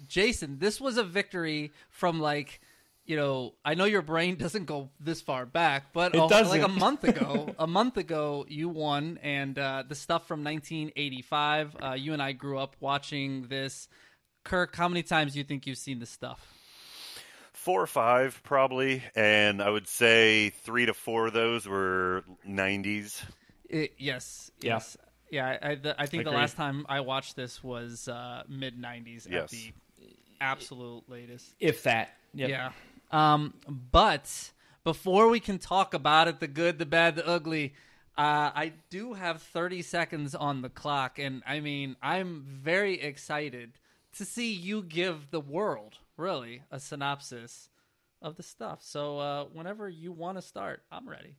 Speaker 1: Jason, this was a victory from, like... I know your brain doesn't go this far back, but like a month ago, you won, and the stuff from 1985. You and I grew up watching this. Kirk, how many times do you think you've seen this stuff?
Speaker 3: 4 or 5, probably, and I would say 3 to 4 of those were 90s.
Speaker 1: Yes. Yeah, I think the last time I watched this was mid 90s at the absolute latest,
Speaker 2: if that. Yep.
Speaker 1: Yeah. But before we can talk about it, the good, the bad, the ugly, I do have 30 seconds on the clock. And I mean, I'm very excited to see you give the world really a synopsis of the stuff. So, whenever you want to start, I'm ready.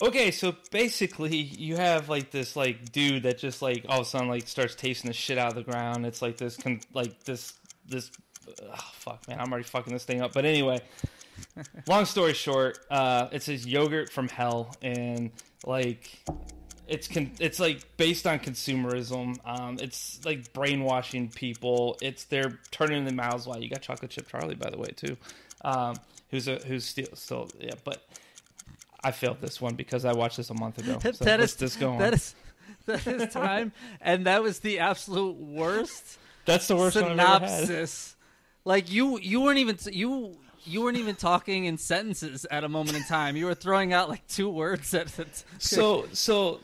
Speaker 2: Okay, so basically you have like this like dude that just like all of a sudden like starts tasting the shit out of the ground. It's like this oh, fuck, man, I'm already fucking this thing up. But anyway, long story short, it's this yogurt from hell, and like it's like based on consumerism. It's like brainwashing people. They're turning their mouths wide. You got Chocolate Chip Charlie, by the way, too, who's still yeah. But I failed this one because I watched this a month ago. So let's just go on. That
Speaker 1: is time, and that was the absolute worst.
Speaker 2: That's the worst
Speaker 1: synopsis.
Speaker 2: One I've ever had.
Speaker 1: Like you weren't even talking in sentences at a moment in time. You were throwing out like 2 words at it.
Speaker 2: So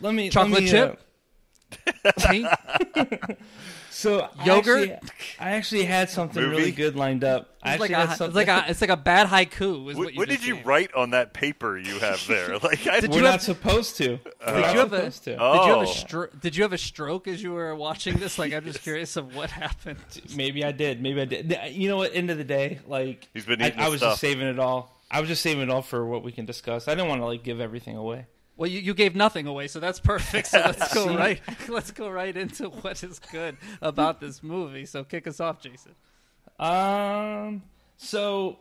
Speaker 2: let me
Speaker 1: chocolate chip.
Speaker 2: So
Speaker 1: yogurt.
Speaker 2: I actually had something really good lined up.
Speaker 1: It's like a bad haiku.
Speaker 3: What did you write on that paper you have there? Like
Speaker 2: we're not supposed to.
Speaker 1: Did you have a stroke as you were watching this? Like I'm just curious of what happened.
Speaker 2: Maybe I did. You know what? End of the day, like
Speaker 3: he's been
Speaker 2: I was just saving it all. I was just saving it all for what we can discuss. I didn't want to like give everything away.
Speaker 1: Well, you gave nothing away, so that's perfect. So let's go right into what is good about this movie. So kick us off, Jason.
Speaker 2: So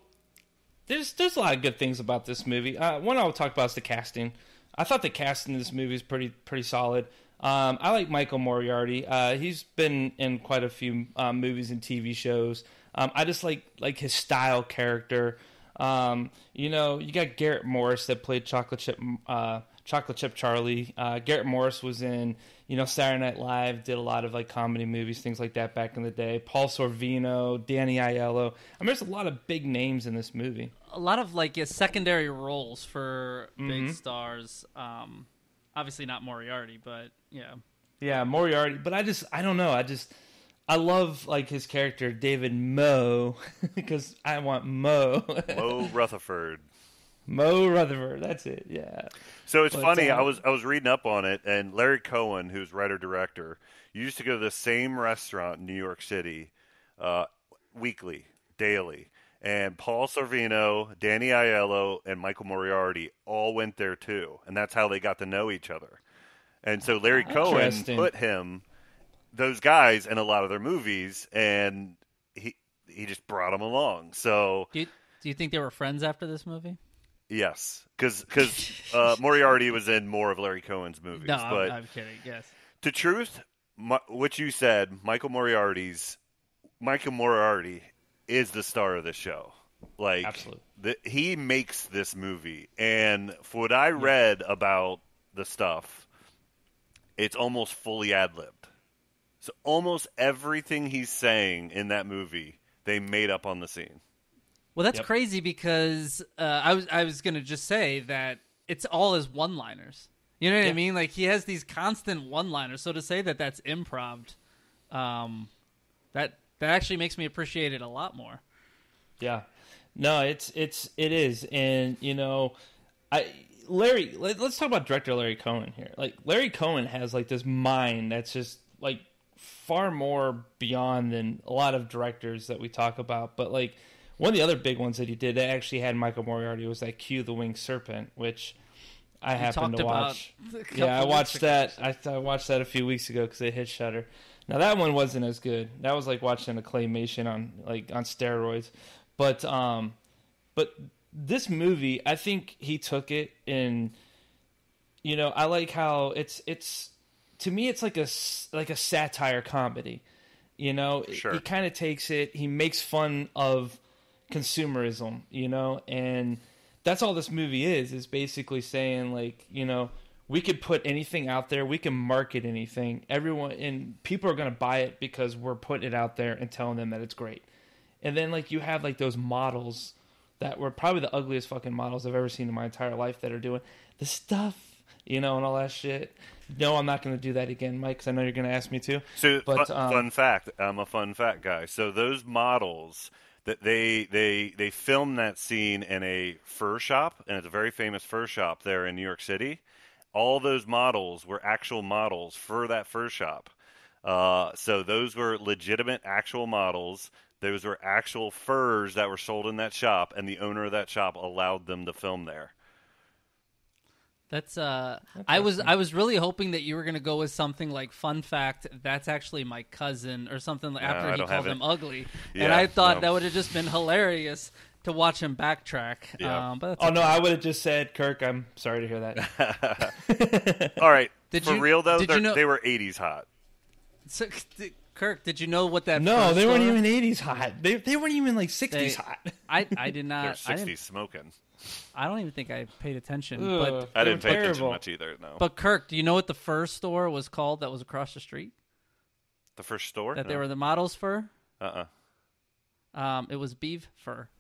Speaker 2: there's a lot of good things about this movie. One I'll talk about is the casting. I thought the casting in this movie is pretty solid. I like Michael Moriarty. He's been in quite a few movies and TV shows. I just like his style character. You got Garrett Morris that played Chocolate Chip Charlie. Garrett Morris was in, Saturday Night Live, did a lot of comedy movies, things like that back in the day. Paul Sorvino, Danny Aiello. There's a lot of big names in this movie.
Speaker 1: A lot of secondary roles for big stars. Obviously not Moriarty, but yeah. Yeah,
Speaker 2: Moriarty. But I don't know. I love his character David Moe because I want Moe.
Speaker 3: Moe Rutherford.
Speaker 2: Moe Rutherford, that's it. Yeah.
Speaker 3: So it's funny. I was reading up on it, and Larry Cohen, who's writer director, used to go to the same restaurant in New York City, weekly, daily, and Paul Sorvino, Danny Aiello, and Michael Moriarty all went there too, and that's how they got to know each other. And so Larry Cohen put those guys in a lot of their movies, and he just brought them along. So
Speaker 1: do you think they were friends after this movie?
Speaker 3: Yes, because Moriarty was in more of Larry Cohen's movies.
Speaker 1: No,
Speaker 3: but
Speaker 1: I'm kidding. Yes.
Speaker 3: To truth, what you said, Michael Moriarty is the star of the show.
Speaker 2: Absolutely.
Speaker 3: He makes this movie, and for what I read about the stuff, it's almost fully ad-libbed. So almost everything he's saying in that movie, they made up on the scene.
Speaker 1: Well, that's crazy because I was going to just say that it's all his one-liners. You know what I mean? He has these constant one-liners. So to say that that's improv, that actually makes me appreciate it a lot more.
Speaker 2: Yeah. No, it is. And, let's talk about director Larry Cohen here. Larry Cohen has this mind that's just far more beyond than a lot of directors that we talk about. But one of the other big ones that he did that actually had Michael Moriarty was that Q the Winged Serpent, which I happened to watch. Yeah, I watched that. I watched that a few weeks ago because it hit Shudder. Now that one wasn't as good. That was like watching a claymation on steroids. But this movie, I think he took it and I like how it's to me it's like a satire comedy.
Speaker 3: Sure.
Speaker 2: He kind of takes it. He makes fun of consumerism, and that's all this movie is basically saying we could put anything out there, we can market anything, everyone, and people are going to buy it because we're putting it out there and telling them that it's great. And then you have those models that were probably the ugliest fucking models I've ever seen in my entire life that are doing the stuff, and all that shit. No, I'm not going to do that again, Mike, because I know you're going to ask me to.
Speaker 3: So, fun fact, I'm a fun fact guy. So those models that they filmed that scene in a fur shop, and it's a very famous fur shop there in New York City. All those models were actual models for that fur shop. So those were legitimate actual models. Those were actual furs that were sold in that shop, and the owner of that shop allowed them to film there.
Speaker 1: That's I was really hoping that you were gonna go with something like fun fact. That's actually my cousin or something after he called him ugly, and I thought that would have just been hilarious to watch him backtrack.
Speaker 3: Yeah.
Speaker 1: But
Speaker 2: no, I would have just said, Kirk, I'm sorry to hear
Speaker 3: that. All right, real though, they were 80s hot.
Speaker 1: So, Kirk, did you know what that?
Speaker 2: No, they weren't even 80s hot. They weren't even 60s hot.
Speaker 1: I did not.
Speaker 3: They're 60s smoking.
Speaker 1: I don't even think I paid attention.
Speaker 2: But
Speaker 3: I didn't pay attention much either, no.
Speaker 1: But Kirk, do you know what the fur store was called that was across the street?
Speaker 3: The first store?
Speaker 1: That they were the models for?
Speaker 3: Uh-uh.
Speaker 1: It was Beeve Fur.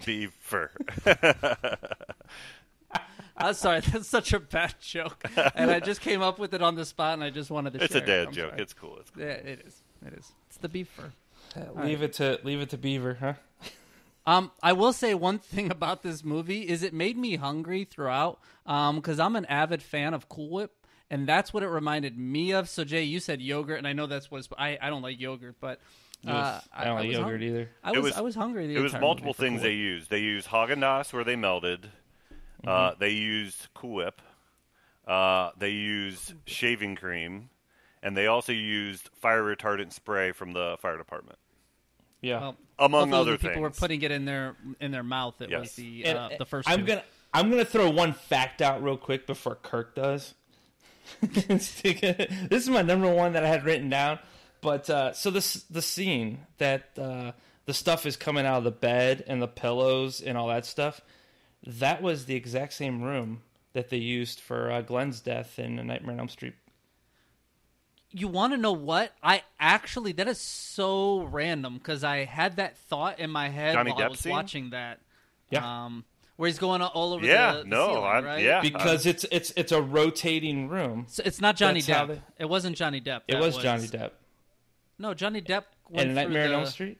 Speaker 3: Beeve Fur.
Speaker 1: I'm sorry, that's such a bad joke. And I just came up with it on the spot, and I just wanted to share it.
Speaker 3: It's a dad joke. Sorry. It's cool.
Speaker 1: Yeah, it is. It's the Beeve Fur.
Speaker 2: Leave it to Beaver, huh?
Speaker 1: I will say one thing about this movie is it made me hungry throughout because I'm an avid fan of Cool Whip, and that's what it reminded me of. So, Jay, you said yogurt, and I know that's what I don't like yogurt, but
Speaker 2: I don't like yogurt either.
Speaker 1: I was hungry.
Speaker 3: It was multiple things they used. They used Haagen-Dazs where they melted. They used Cool Whip. They used shaving cream, and they also used fire retardant spray from the fire department.
Speaker 2: Yeah.
Speaker 3: Among
Speaker 1: Hopefully
Speaker 3: other
Speaker 1: when people were
Speaker 3: things.
Speaker 1: putting it in their mouth. It was
Speaker 2: And
Speaker 1: the first.
Speaker 2: I'm
Speaker 1: two.
Speaker 2: gonna throw one fact out real quick before Kirk does. This is my number one that I had written down. But so the scene that the stuff is coming out of the bed and the pillows and all that stuff, that was the exact same room that they used for Glenn's death in A Nightmare on Elm Street.
Speaker 1: You want to know what? That is so random because I had that thought in my head
Speaker 3: Johnny
Speaker 1: while I
Speaker 3: Depp
Speaker 1: was
Speaker 3: scene?
Speaker 1: watching that.
Speaker 2: Yeah.
Speaker 1: Where he's going all over
Speaker 3: Yeah,
Speaker 1: the
Speaker 3: no,
Speaker 1: ceiling, right?
Speaker 3: yeah.
Speaker 2: Because it's a rotating room.
Speaker 1: So it's not Johnny
Speaker 2: That's how
Speaker 1: Depp. It wasn't Johnny Depp.
Speaker 2: It
Speaker 1: That
Speaker 2: was Johnny Depp.
Speaker 1: No, Johnny Depp went
Speaker 2: And A
Speaker 1: through
Speaker 2: Nightmare on
Speaker 1: the...
Speaker 2: Elm Street?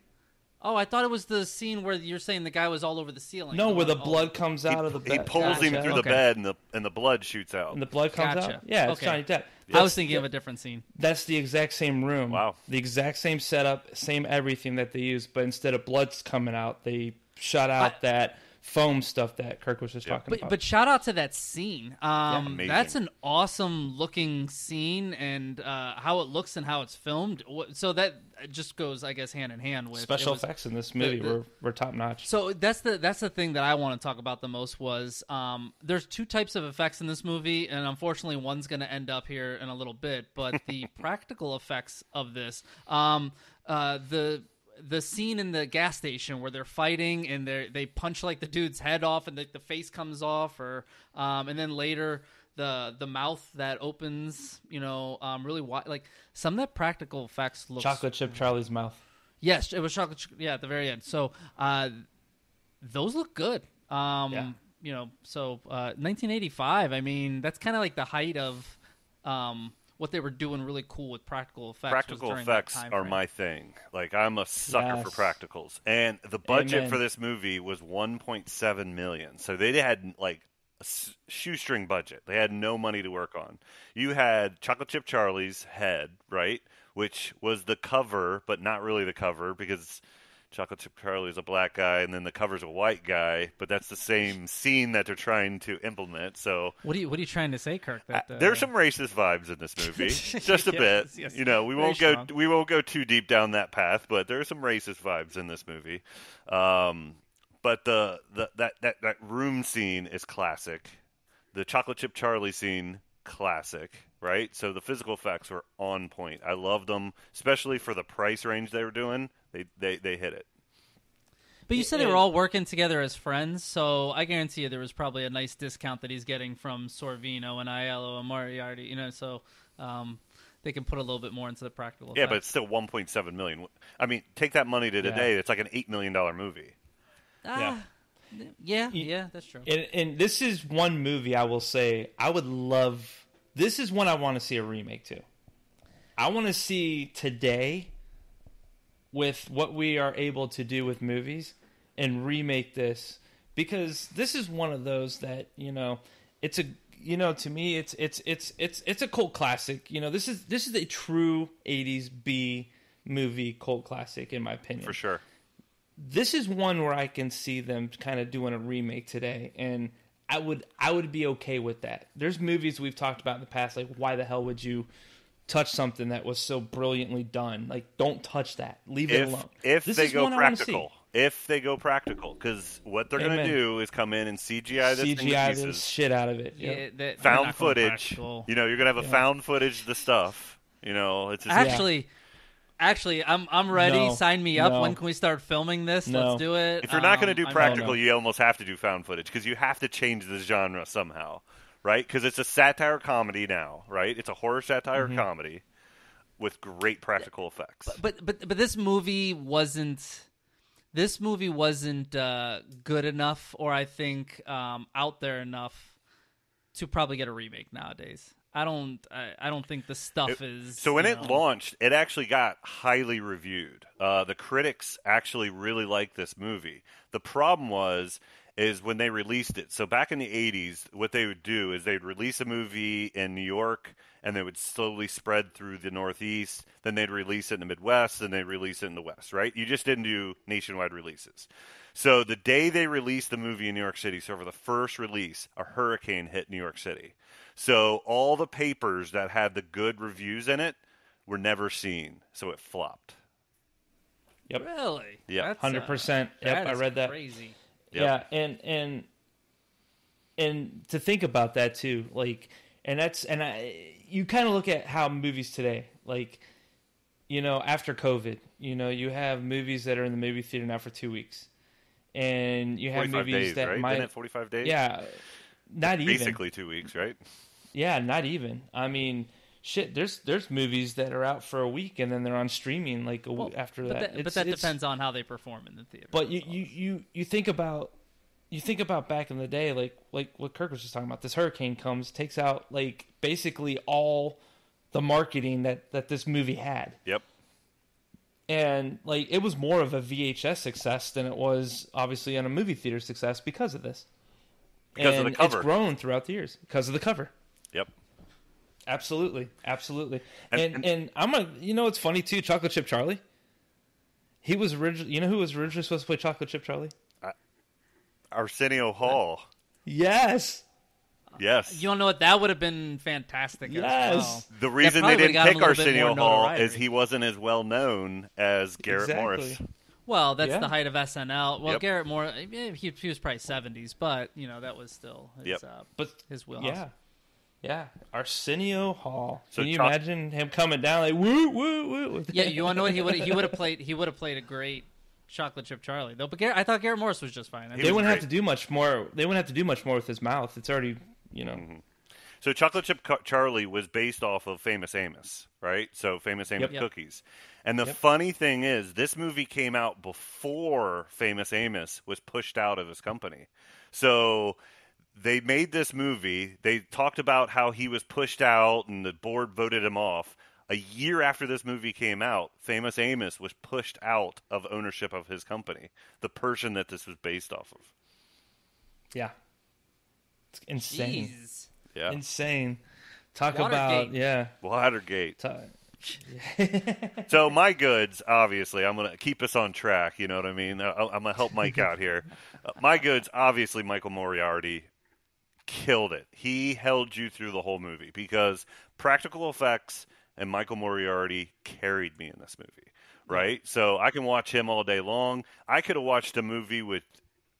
Speaker 1: Oh, I thought it was the scene where you're saying the guy was all over the ceiling.
Speaker 2: No, where the
Speaker 1: All-
Speaker 2: blood comes out of the bed.
Speaker 3: He pulls him
Speaker 1: Gotcha.
Speaker 3: through the
Speaker 1: Okay.
Speaker 3: bed, and the blood shoots out.
Speaker 2: And the blood comes
Speaker 1: Gotcha.
Speaker 2: out? Yeah, it's
Speaker 1: Okay.
Speaker 2: Johnny Depp.
Speaker 1: I was thinking of a different scene.
Speaker 2: That's the exact same room.
Speaker 3: Wow.
Speaker 2: The exact same setup, same everything that they used, but instead of blood's coming out, they shut out that foam stuff that Kirk was just talking about.
Speaker 1: But shout out to that scene.
Speaker 3: amazing.
Speaker 1: That's an awesome looking scene, and how it looks and how it's filmed. So that just goes, I guess, hand in hand with
Speaker 2: Special effects in this movie were top notch.
Speaker 1: So that's the thing that I want to talk about the most was there's two types of effects in this movie, and unfortunately one's going to end up here in a little bit. But the practical effects of this, the scene in the gas station where they're fighting and they punch like the dude's head off and the face comes off, or and then later the mouth that opens, really wide. Like some of that practical effects looks
Speaker 2: Chocolate chip Charlie's mouth.
Speaker 1: Yes, it was chocolate. Yeah, at the very end. So those look good.
Speaker 2: Yeah.
Speaker 1: 1985. I mean, that's kind of like the height of what they were doing really cool with practical effects.
Speaker 3: Practical effects are my thing. Like, I'm a sucker for practicals. And the budget for this movie was $1.7 million. So they had like a shoestring budget. They had no money to work on. You had Chocolate Chip Charlie's head, right? Which was the cover, but not really the cover because Chocolate Chip Charlie is a black guy and then the cover's a white guy, but that's the same scene that they're trying to implement. So
Speaker 1: what are you trying to say, Kirk? That,
Speaker 3: there's some racist vibes in this movie, just a bit.
Speaker 1: Yes.
Speaker 3: We won't go too deep down that path, but there are some racist vibes in this movie. But that room scene is classic. The Chocolate Chip Charlie scene, classic. Right? So the physical effects were on point. I loved them, especially for the price range they were doing. They hit it.
Speaker 1: But you said they were all working together as friends, so I guarantee you there was probably a nice discount that he's getting from Sorvino and Aiello and Moriarty, so they can put a little bit more into the practical effects.
Speaker 3: Yeah, but it's still $1.7 million. I mean, take that money to today, it's like an $8 million movie.
Speaker 1: Yeah, that's true.
Speaker 2: And this is one movie I will say I would love. This is one I want to see a remake to. I want to see today, with what we are able to do with movies, and remake this, because this is one of those that it's a to me it's a cult classic. This is a true 80s B movie cult classic in my opinion.
Speaker 3: For sure.
Speaker 2: This is one where I can see them kind of doing a remake today, and I would be okay with that. There's movies we've talked about in the past, like why the hell would you touch something that was so brilliantly done? Like, don't touch that. Leave it alone.
Speaker 3: If they go practical, because what they're going to do is come in and CGI this thing to pieces.
Speaker 2: The shit out of it.
Speaker 1: Yeah,
Speaker 3: found footage. You're going to have a found footage of the stuff. It's just,
Speaker 1: Actually, I'm ready.
Speaker 2: No,
Speaker 1: Sign me up.
Speaker 2: no.
Speaker 1: When can we start filming this?
Speaker 2: No.
Speaker 1: Let's do it.
Speaker 3: if you're not going to do practical,
Speaker 2: no.
Speaker 3: you almost have to do found footage because you have to change the genre somehow, right? Because it's a satire comedy now, right? It's a horror satire comedy with great practical effects.
Speaker 1: But this movie wasn't. This movie wasn't good enough, or I think out there enough to probably get a remake nowadays. I don't think the stuff is.
Speaker 3: So when it launched, it actually got highly reviewed. The critics actually really liked this movie. The problem is when they released it. So back in the 80s, what they would do is they'd release a movie in New York, and they would slowly spread through the Northeast. Then they'd release it in the Midwest, then they'd release it in the West, right? You just didn't do nationwide releases. So the day they released the movie in New York City, so for the first release, a hurricane hit New York City. So all the papers that had the good reviews in it were never seen, so it flopped.
Speaker 2: Yep.
Speaker 1: Really?
Speaker 3: Yeah.
Speaker 1: That's,
Speaker 2: 100%. Yep, I read that.
Speaker 1: Crazy.
Speaker 3: Yep.
Speaker 2: Yeah, and to think about that too, like, you kind of look at how movies today, like, after COVID, you have movies that are in the movie theater now for 2 weeks, and you have
Speaker 3: 45
Speaker 2: movies
Speaker 3: days,
Speaker 2: that
Speaker 3: right?
Speaker 2: might,
Speaker 3: Isn't it 45 days?
Speaker 2: yeah, not even
Speaker 3: Basically 2 weeks, right?
Speaker 2: Yeah, not even. I mean, shit. There's movies that are out for a week and then they're on streaming like a week after that.
Speaker 1: But that depends on how they perform in the theater.
Speaker 2: But you think about back in the day, like what Kirk was just talking about. This hurricane comes, takes out like basically all the marketing that this movie had.
Speaker 3: Yep.
Speaker 2: And like it was more of a VHS success than it was obviously on a movie theater success because of this.
Speaker 3: Because of the cover.
Speaker 2: It's grown throughout the years because of the cover.
Speaker 3: Yep.
Speaker 2: Absolutely.
Speaker 3: And
Speaker 2: I'm gonna. It's funny too. Chocolate Chip Charlie. He was originally. Who was originally supposed to play Chocolate Chip Charlie?
Speaker 3: Arsenio Hall.
Speaker 2: Yes.
Speaker 3: Yes.
Speaker 1: You don't know what that would have been fantastic.
Speaker 2: Yes.
Speaker 1: As well.
Speaker 3: The reason
Speaker 1: probably
Speaker 3: they didn't
Speaker 1: would've
Speaker 3: pick
Speaker 1: got him a little bit
Speaker 3: Arsenio
Speaker 1: more
Speaker 3: Hall
Speaker 1: notoriety.
Speaker 3: is he wasn't as well known as Garrett
Speaker 2: Exactly.
Speaker 3: Morris.
Speaker 1: Well, that's
Speaker 2: Yeah.
Speaker 1: the height of SNL. Well,
Speaker 3: Yep.
Speaker 1: Garrett Moore, he was probably 70s, but that was still his,
Speaker 3: Yep.
Speaker 2: But
Speaker 1: his wheelhouse.
Speaker 2: yeah. Arsenio Hall.
Speaker 3: So
Speaker 2: Can you imagine him coming down like woo woo woo?
Speaker 1: Yeah, you want to know what he would have played? He would have played a great Chocolate Chip Charlie, though. But I thought Garrett Morris was just fine.
Speaker 3: He
Speaker 2: They
Speaker 3: was
Speaker 2: wouldn't have
Speaker 3: great.
Speaker 2: to do much more. They wouldn't have to do much more with his mouth. It's already
Speaker 3: So Chocolate Chip Charlie was based off of Famous Amos, right? So Famous Amos
Speaker 1: Yep.
Speaker 3: cookies. And the funny thing is, this movie came out before Famous Amos was pushed out of his company. So they made this movie. They talked about how he was pushed out and the board voted him off. A year after this movie came out, Famous Amos was pushed out of ownership of his company, the person that this was based off of.
Speaker 2: yeah. It's insane.
Speaker 1: Jeez.
Speaker 3: Yeah.
Speaker 2: Insane. Talk
Speaker 1: Watergate.
Speaker 2: about yeah.
Speaker 3: Watergate. So my goods, obviously, I'm going to keep us on track. You know what I mean? I'm going to help Mike out here. My goods, obviously, Michael Moriarty killed it. He held you through the whole movie because practical effects and Michael Moriarty carried me in this movie, right? So I can watch him all day long. I could have watched a movie with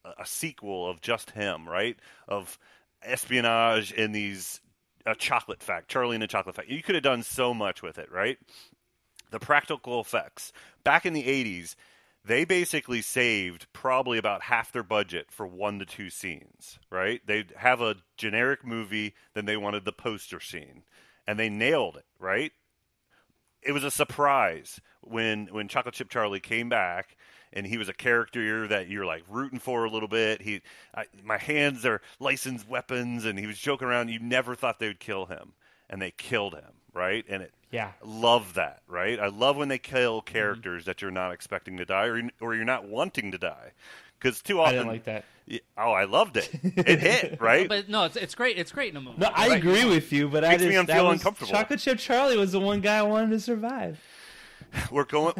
Speaker 3: a sequel of just him, right? Of espionage in these a chocolate fact, Charlie and the Chocolate Factory. You could have done so much with it, right? The practical effects. Back in the 80s, they basically saved probably about half their budget for 1 to 2 scenes, right? They'd have a generic movie, then they wanted the poster scene. And they nailed it, right? It was a surprise when Chocolate Chip Charlie came back and he was a character that you're like rooting for a little bit. My hands are licensed weapons, and he was joking around. You never thought they would kill him, and they killed him, right? And love that, right? I love when they kill characters that you're not expecting to die, or you're not wanting to die, because too often
Speaker 2: I didn't like that.
Speaker 3: Oh, I loved it. It hit, right?
Speaker 1: But no, it's great. It's great in a movie.
Speaker 2: No, I agree with you, but
Speaker 3: Makes me feel uncomfortable.
Speaker 2: Chocolate Chip Charlie was the one guy I wanted to survive.
Speaker 3: We're going.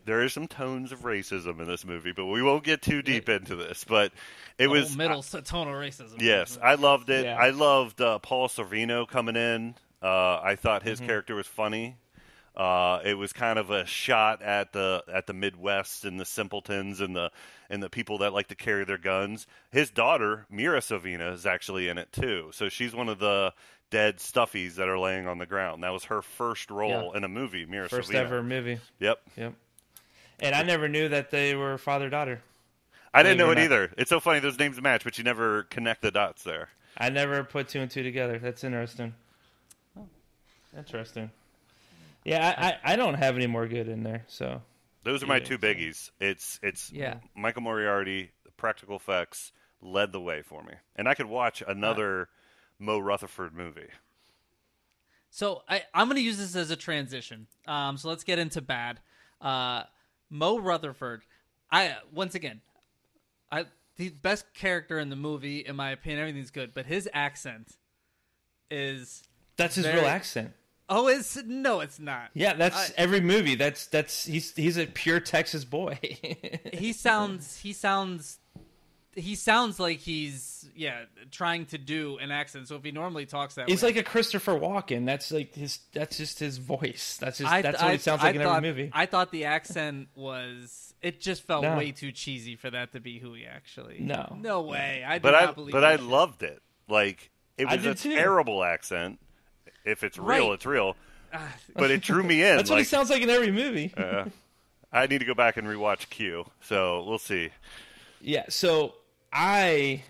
Speaker 3: There is some tones of racism in this movie, but we won't get too deep into this. But it was
Speaker 1: middle tone of racism.
Speaker 3: Yes, I loved it.
Speaker 2: Yeah.
Speaker 3: I loved Paul Sorvino coming in. I thought his character was funny. It was kind of a shot at the Midwest and the simpletons and the people that like to carry their guns. His daughter Mira Sorvino is actually in it too, so she's one of the dead stuffies that are laying on the ground. That was her first role in a movie. Mira
Speaker 2: First
Speaker 3: Sorvino.
Speaker 2: ever movie.
Speaker 3: Yep.
Speaker 2: And I never knew that they were father-daughter.
Speaker 3: I didn't know
Speaker 2: Believe
Speaker 3: it
Speaker 2: it or not.
Speaker 3: either. It's so funny those names match, but you never connect the dots there.
Speaker 2: I never put 2 and 2 together. That's interesting. Interesting. Yeah, I don't have any more good in there. So
Speaker 3: Those are my two biggies. It's Michael Moriarty, the practical effects led the way for me, and I could watch another Mo Rutherford movie.
Speaker 1: So I'm going to use this as a transition. So let's get into bad. Mo Rutherford. The best character in the movie, in my opinion. Everything's good, but his accent is
Speaker 2: that's his real accent.
Speaker 1: Oh, no, it's not.
Speaker 2: Yeah, that's every movie. That's he's a pure Texas boy.
Speaker 1: he sounds he sounds like he's trying to do an accent. So if he normally talks that
Speaker 2: He's
Speaker 1: way,
Speaker 2: like a Christopher Walken. That's just his voice. That's what it sounds like in every movie.
Speaker 1: I thought the accent was, it just felt way too cheesy for that to be who he actually. No way. I
Speaker 3: loved it. Like, it was a terrible accent. If it's real, it's real. But it drew me in.
Speaker 2: That's what he sounds like in every movie.
Speaker 3: I need to go back and rewatch Q. So we'll see.
Speaker 2: Yeah. So I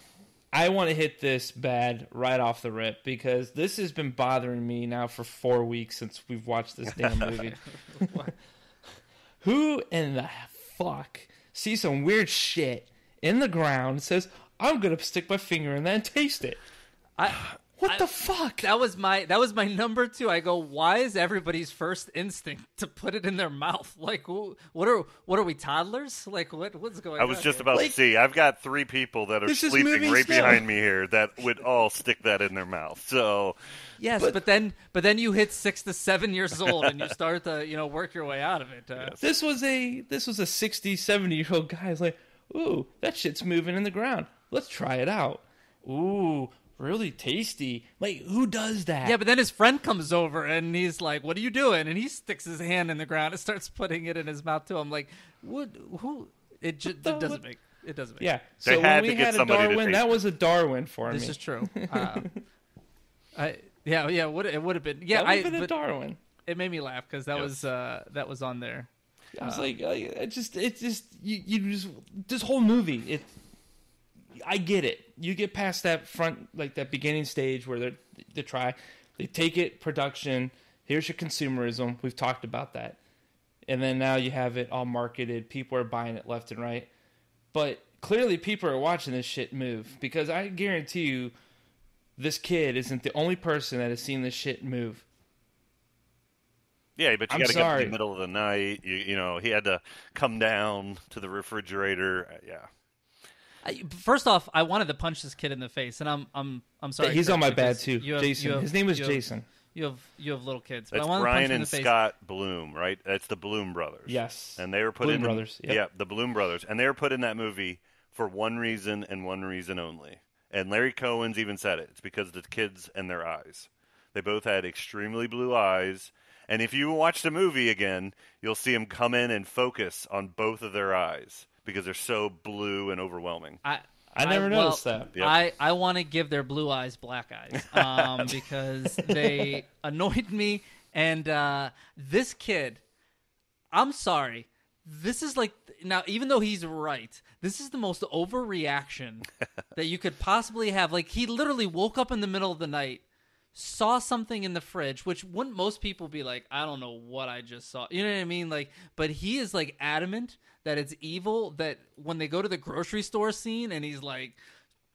Speaker 2: want to hit this bad right off the rip because this has been bothering me now for 4 weeks since we've watched this damn movie. Who in the fuck sees some weird shit in the ground and says, I'm going to stick my finger in that and taste it? What the fuck?
Speaker 1: That was my number 2. I go, why is everybody's first instinct to put it in their mouth? Like, what are we, toddlers? Like, what's going on?
Speaker 3: I was just about to see. I've got 3 people that are sleeping right behind me here that would all stick that in their mouth. So
Speaker 1: yes, but then you hit 6 to 7 years old and you start to work your way out of it.
Speaker 2: Yes. This was a 60, 70-year-old guy who's like, ooh, that shit's moving in the ground. Let's try it out. Ooh. Really tasty. Like, who does that?
Speaker 1: Yeah, but then his friend comes over and he's like, what are you doing? And he sticks his hand in the ground and starts putting it in his mouth too. I'm like, who? It doesn't make.
Speaker 2: Yeah. So when we had a Darwin, that was a Darwin for me.
Speaker 1: This is true. It would have been. Yeah,
Speaker 2: that would have been a Darwin.
Speaker 1: It made me laugh because that was on there.
Speaker 2: I was like, this whole movie, I get it. You get past that front, like that beginning stage where they take it, production, here's your consumerism. We've talked about that. And then now you have it all marketed. People are buying it left and right. But clearly people are watching this shit move because I guarantee you this kid isn't the only person that has seen this shit move.
Speaker 3: Yeah, but you got to get in the middle of the night. You know, he had to come down to the refrigerator. Yeah.
Speaker 1: First off, I wanted to punch this kid in the face, and I'm sorry.
Speaker 2: He's on my bad too. Jason. His name was Jason.
Speaker 1: You have little kids.
Speaker 3: That's Brian and Scott Bloom, right? That's the Bloom brothers.
Speaker 2: Yes.
Speaker 3: And they were put
Speaker 2: Bloom brothers. Yep.
Speaker 3: Yeah, the Bloom brothers, and they were put in that movie for one reason and one reason only. And Larry Cohen's even said it. It's because of the kids and their eyes. They both had extremely blue eyes. And if you watch the movie again, you'll see them come in and focus on both of their eyes. Because they're so blue and overwhelming.
Speaker 2: I never noticed that.
Speaker 1: Yep. I want to give their blue eyes black eyes because they annoyed me. And this kid, I'm sorry. This is like, now, even though he's right, this is the most overreaction that you could possibly have. Like, he literally woke up in the middle of the night, saw something in the fridge, which wouldn't most people be like, I don't know what I just saw. You know what I mean? Like, but he is like adamant that it's evil, that when they go to the grocery store scene and he's like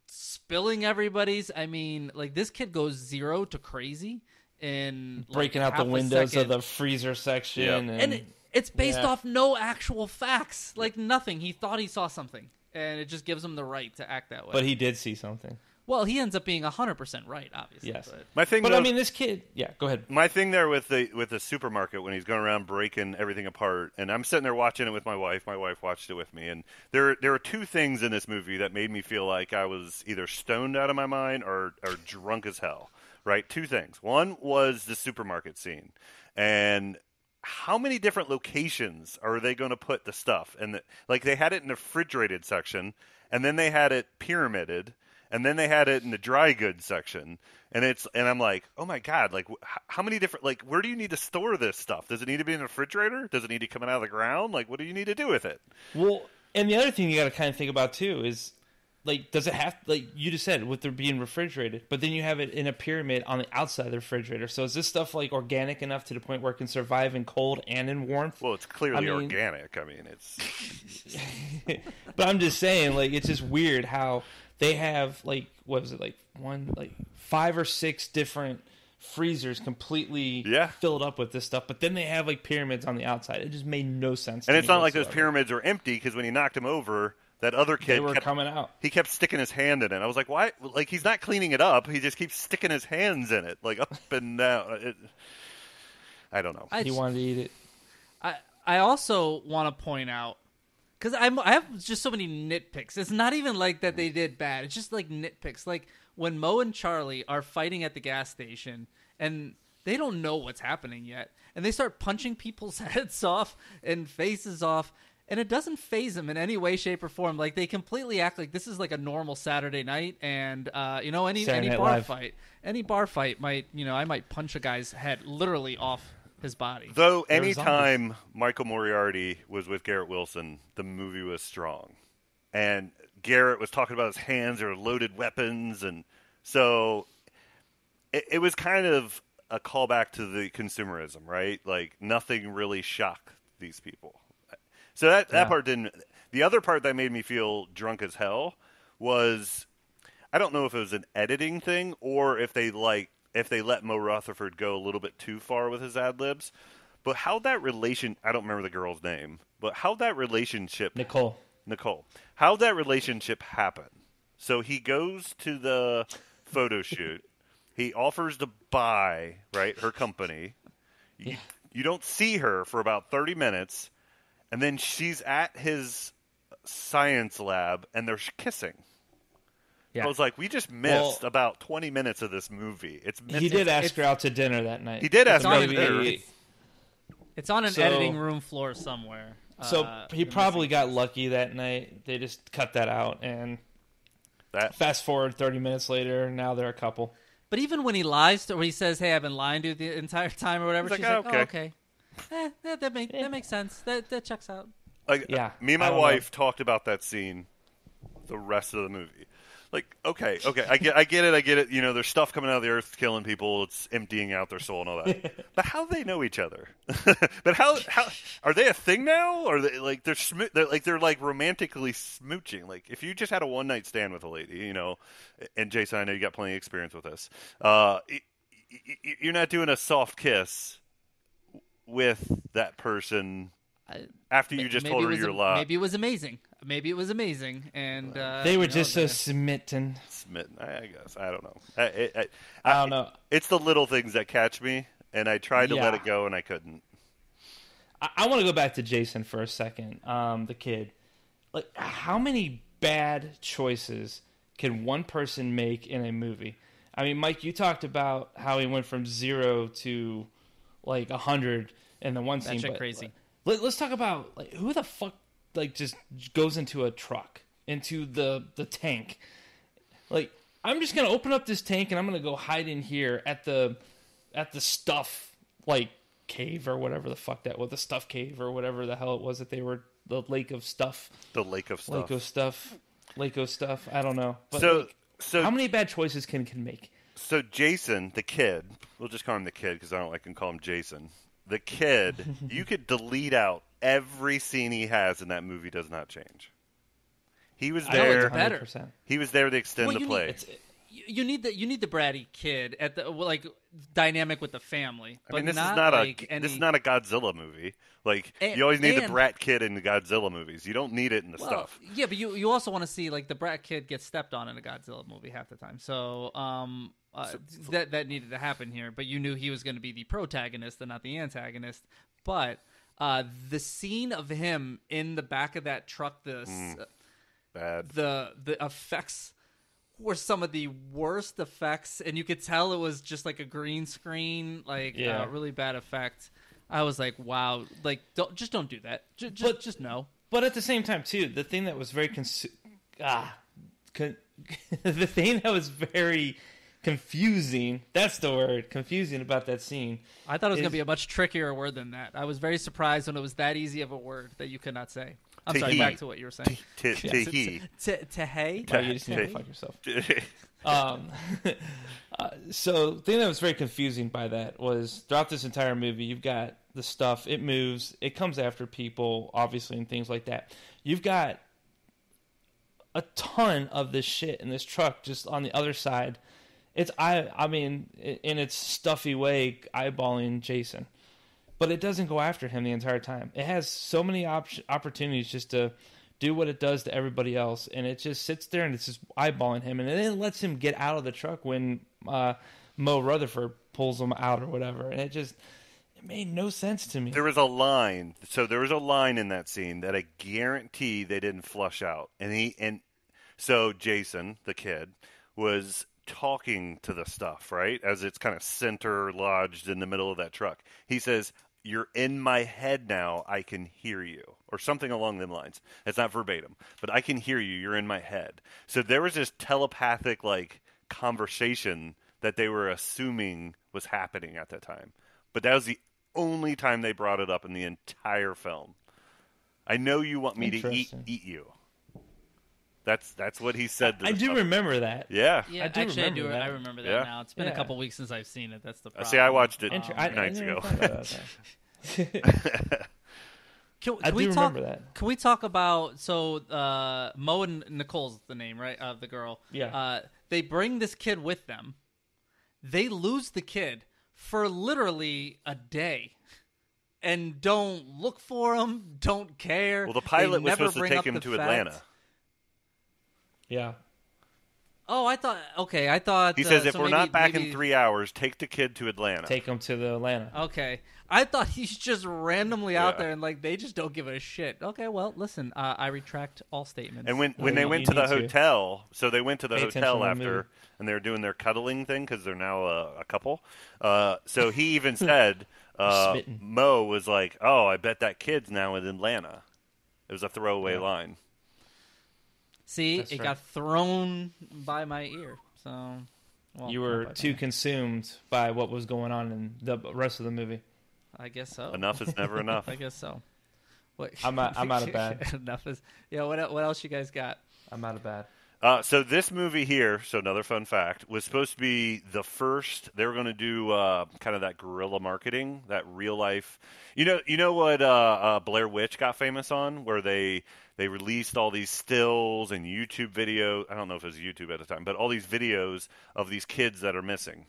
Speaker 1: spilling everybody's, I mean, like this kid goes 0 to crazy in
Speaker 2: breaking out the windows of the freezer section.
Speaker 1: Yep. And it's based off no actual facts, like nothing. He thought he saw something and it just gives him the right to act that way.
Speaker 2: But he did see something.
Speaker 1: Well, he ends up being 100% right, obviously.
Speaker 2: Yes.
Speaker 1: But
Speaker 2: I mean, this kid... Yeah, go ahead.
Speaker 3: My thing there with the supermarket when he's going around breaking everything apart, and I'm sitting there watching it with my wife. My wife watched it with me, and there are 2 things in this movie that made me feel like I was either stoned out of my mind or drunk as hell, right? 2 things. One was the supermarket scene, and how many different locations are they going to put the stuff? And like they had it in the refrigerated section, and then they had it pyramided, and then they had it in the dry goods section, and I'm like, oh my god, like how many different, like where do you need to store this stuff? Does it need to be in the refrigerator? Does it need to come out of the ground? Like what do you need to do with it?
Speaker 2: Well, and the other thing you got to kind of think about too is, like, does it have, like you just said, with it being refrigerated, but then you have it in a pyramid on the outside of the refrigerator. So is this stuff like organic enough to the point where it can survive in cold and in warmth?
Speaker 3: Well, it's clearly organic. I mean, it's.
Speaker 2: But I'm just saying, like, it's just weird how they have, like, what was it, like 5 or 6 different freezers completely filled up with this stuff, but then they have like pyramids on the outside. It just made no sense.
Speaker 3: And it's not like those pyramids are empty, because when he knocked him over, that other kid
Speaker 2: kept coming out.
Speaker 3: He kept sticking his hand in it. I was like, why? Like, he's not cleaning it up. He just keeps sticking his hands in it, like up and down. I don't know.
Speaker 2: He wanted to eat it.
Speaker 1: I also want to point out Because I have just so many nitpicks. It's not even like that they did bad. It's just like nitpicks. Like when Mo and Charlie are fighting at the gas station and they don't know what's happening yet. And they start punching people's heads off and faces off. And it doesn't faze them in any way, shape, or form. Like they completely act like this is like a normal Saturday night. And, any bar fight. Any bar fight might, I might punch a guy's head literally off his body.
Speaker 3: Though anytime Michael Moriarty was with Garrett Wilson, the movie was strong. And Garrett was talking about his hands are loaded weapons. And so it was kind of a callback to the consumerism, right? Like nothing really shocked these people. So that part didn't. The other part that made me feel drunk as hell was, I don't know if it was an editing thing or if they let Mo Rutherford go a little bit too far with his ad libs, but how that I don't remember the girl's name, but how that relationship
Speaker 2: Nicole,
Speaker 3: how that relationship happened. So he goes to the photo shoot. He offers to buy her company. You don't see her for about 30 minutes. And then she's at his science lab, and they're kissing. Yeah. I was like, we just missed about 20 minutes of this movie.
Speaker 2: He did ask her out to dinner that night.
Speaker 3: He did ask her out to dinner.
Speaker 1: It's on an editing room floor somewhere.
Speaker 2: So he probably got lucky that night. They just cut that out, and fast forward 30 minutes later, now they're a couple.
Speaker 1: But even when he lies, or he says, "Hey, I've been lying to you the entire time," or whatever, she's like, "Oh, okay." That makes sense. That checks out.
Speaker 3: Me and my wife talked about that scene the rest of the movie. Like, okay, I get it. There's stuff coming out of the earth killing people. It's emptying out their soul and all that. But how do they know each other? But how are they a thing now? Or they're romantically smooching? Like, if you just had a one night stand with a lady, and Jason, I know you got plenty of experience with this. You're not doing a soft kiss with that person after you just told her your lie.
Speaker 1: Maybe it was amazing. And
Speaker 2: they were just so smitten.
Speaker 3: I guess. I don't know.
Speaker 2: I don't know.
Speaker 3: It's the little things that catch me, and I tried to let it go, and I couldn't.
Speaker 2: I want to go back to Jason for a second. The kid. Like, how many bad choices can one person make in a movie? I mean, Mike, you talked about how he went from 0 to 100 in the one scene.
Speaker 1: That's crazy.
Speaker 2: Let's talk about who the fuck just goes into a truck, into the tank. I'm just gonna open up this tank and I'm gonna go hide in here at the stuff cave or whatever the fuck that was, the stuff cave or whatever the hell it was that they were, the lake of stuff.
Speaker 3: The lake of stuff.
Speaker 2: Lake of stuff. I don't know. But
Speaker 3: so
Speaker 2: how many bad choices can make?
Speaker 3: So Jason, the kid, we'll just call him the kid because I don't like to call him Jason. The kid, you could delete out every scene he has in that movie. Does not change. He was there.
Speaker 1: Better.
Speaker 3: He was there to extend the play.
Speaker 1: You need the bratty kid at the dynamic with the family. But
Speaker 3: this is not a Godzilla movie. You always need the brat kid in the Godzilla movies. You don't need it in the stuff.
Speaker 1: Yeah, but you also want to see the brat kid get stepped on in a Godzilla movie half the time. So that needed to happen here. But you knew he was going to be the protagonist and not the antagonist. But the scene of him in the back of that truck,
Speaker 3: bad.
Speaker 1: The effects were some of the worst effects, and you could tell it was just like a green screen, really bad effect. I was like, wow, don't do that. Just no.
Speaker 2: But at the same time, too, the thing that was very the thing that was very confusing, that's the word, confusing about that scene.
Speaker 1: I thought it was going to be a much trickier word than that. I was very surprised when it was that easy of a word that you could not say. I'm sorry, back to what you were saying.
Speaker 3: Te-he.
Speaker 1: Te-hey?
Speaker 2: No, you just need to fuck yourself. So the thing that was very confusing by that was throughout this entire movie, you've got the stuff, it moves, it comes after people, obviously, and things like that. You've got a ton of this shit in this truck just on the other side. It's, I mean, in its stuffy way, eyeballing Jason. But it doesn't go after him the entire time. It has so many opportunities just to do what it does to everybody else, and it just sits there and it's just eyeballing him, and then it lets him get out of the truck when Mo Rutherford pulls him out or whatever, and It made no sense to me.
Speaker 3: There was a line. So there was a line in that scene that I guarantee they didn't flush out. So Jason, the kid, was talking to the stuff, right? As it's kind of center lodged in the middle of that truck. He says, "You're in my head now. I can hear you," or something along them lines. It's not verbatim, but I can hear you. You're in my head. So there was this telepathic conversation that they were assuming was happening at that time. But that was the only time they brought it up in the entire film. I know you want me to eat you. That's what he said.
Speaker 2: I do remember that.
Speaker 3: Yeah.
Speaker 1: Yeah,
Speaker 2: I
Speaker 1: remember that. I remember that now. It's been a couple weeks since I've seen it. That's the problem.
Speaker 3: See, I watched it
Speaker 2: I
Speaker 3: nights ago.
Speaker 1: Can we talk? Can we talk about Mo and Nicole's the name, right, of the girl?
Speaker 2: Yeah.
Speaker 1: They bring this kid with them. They lose the kid for literally a day, and don't look for him. Don't care.
Speaker 3: Well, the pilot was supposed to take him to Atlanta.
Speaker 2: Yeah.
Speaker 1: Oh, I thought
Speaker 3: he says if we're not back in 3 hours, take the kid to Atlanta.
Speaker 2: Take him to the Atlanta.
Speaker 1: Okay. I thought he's just randomly out there and they just don't give a shit. Okay, well, listen, I retract all statements.
Speaker 3: And when they went to the hotel, so they went to the hotel after, and they were doing their cuddling thing because they're now a couple. So he even said, Mo was like, "Oh, I bet that kid's now in Atlanta." It was a throwaway line.
Speaker 1: See, it got thrown by my ear. So
Speaker 2: you were too consumed by what was going on in the rest of the movie.
Speaker 1: I guess so.
Speaker 3: Enough is never enough.
Speaker 1: I guess so. What?
Speaker 2: I'm out of bad.
Speaker 1: Enough is. Yeah. What else you guys got?
Speaker 2: I'm out of bad.
Speaker 3: So this movie here, so another fun fact, was supposed to be the first. They were going to do kind of that guerrilla marketing, that real life. You know what Blair Witch got famous on, where they released all these stills and YouTube videos. I don't know if it was YouTube at the time, but all these videos of these kids that are missing.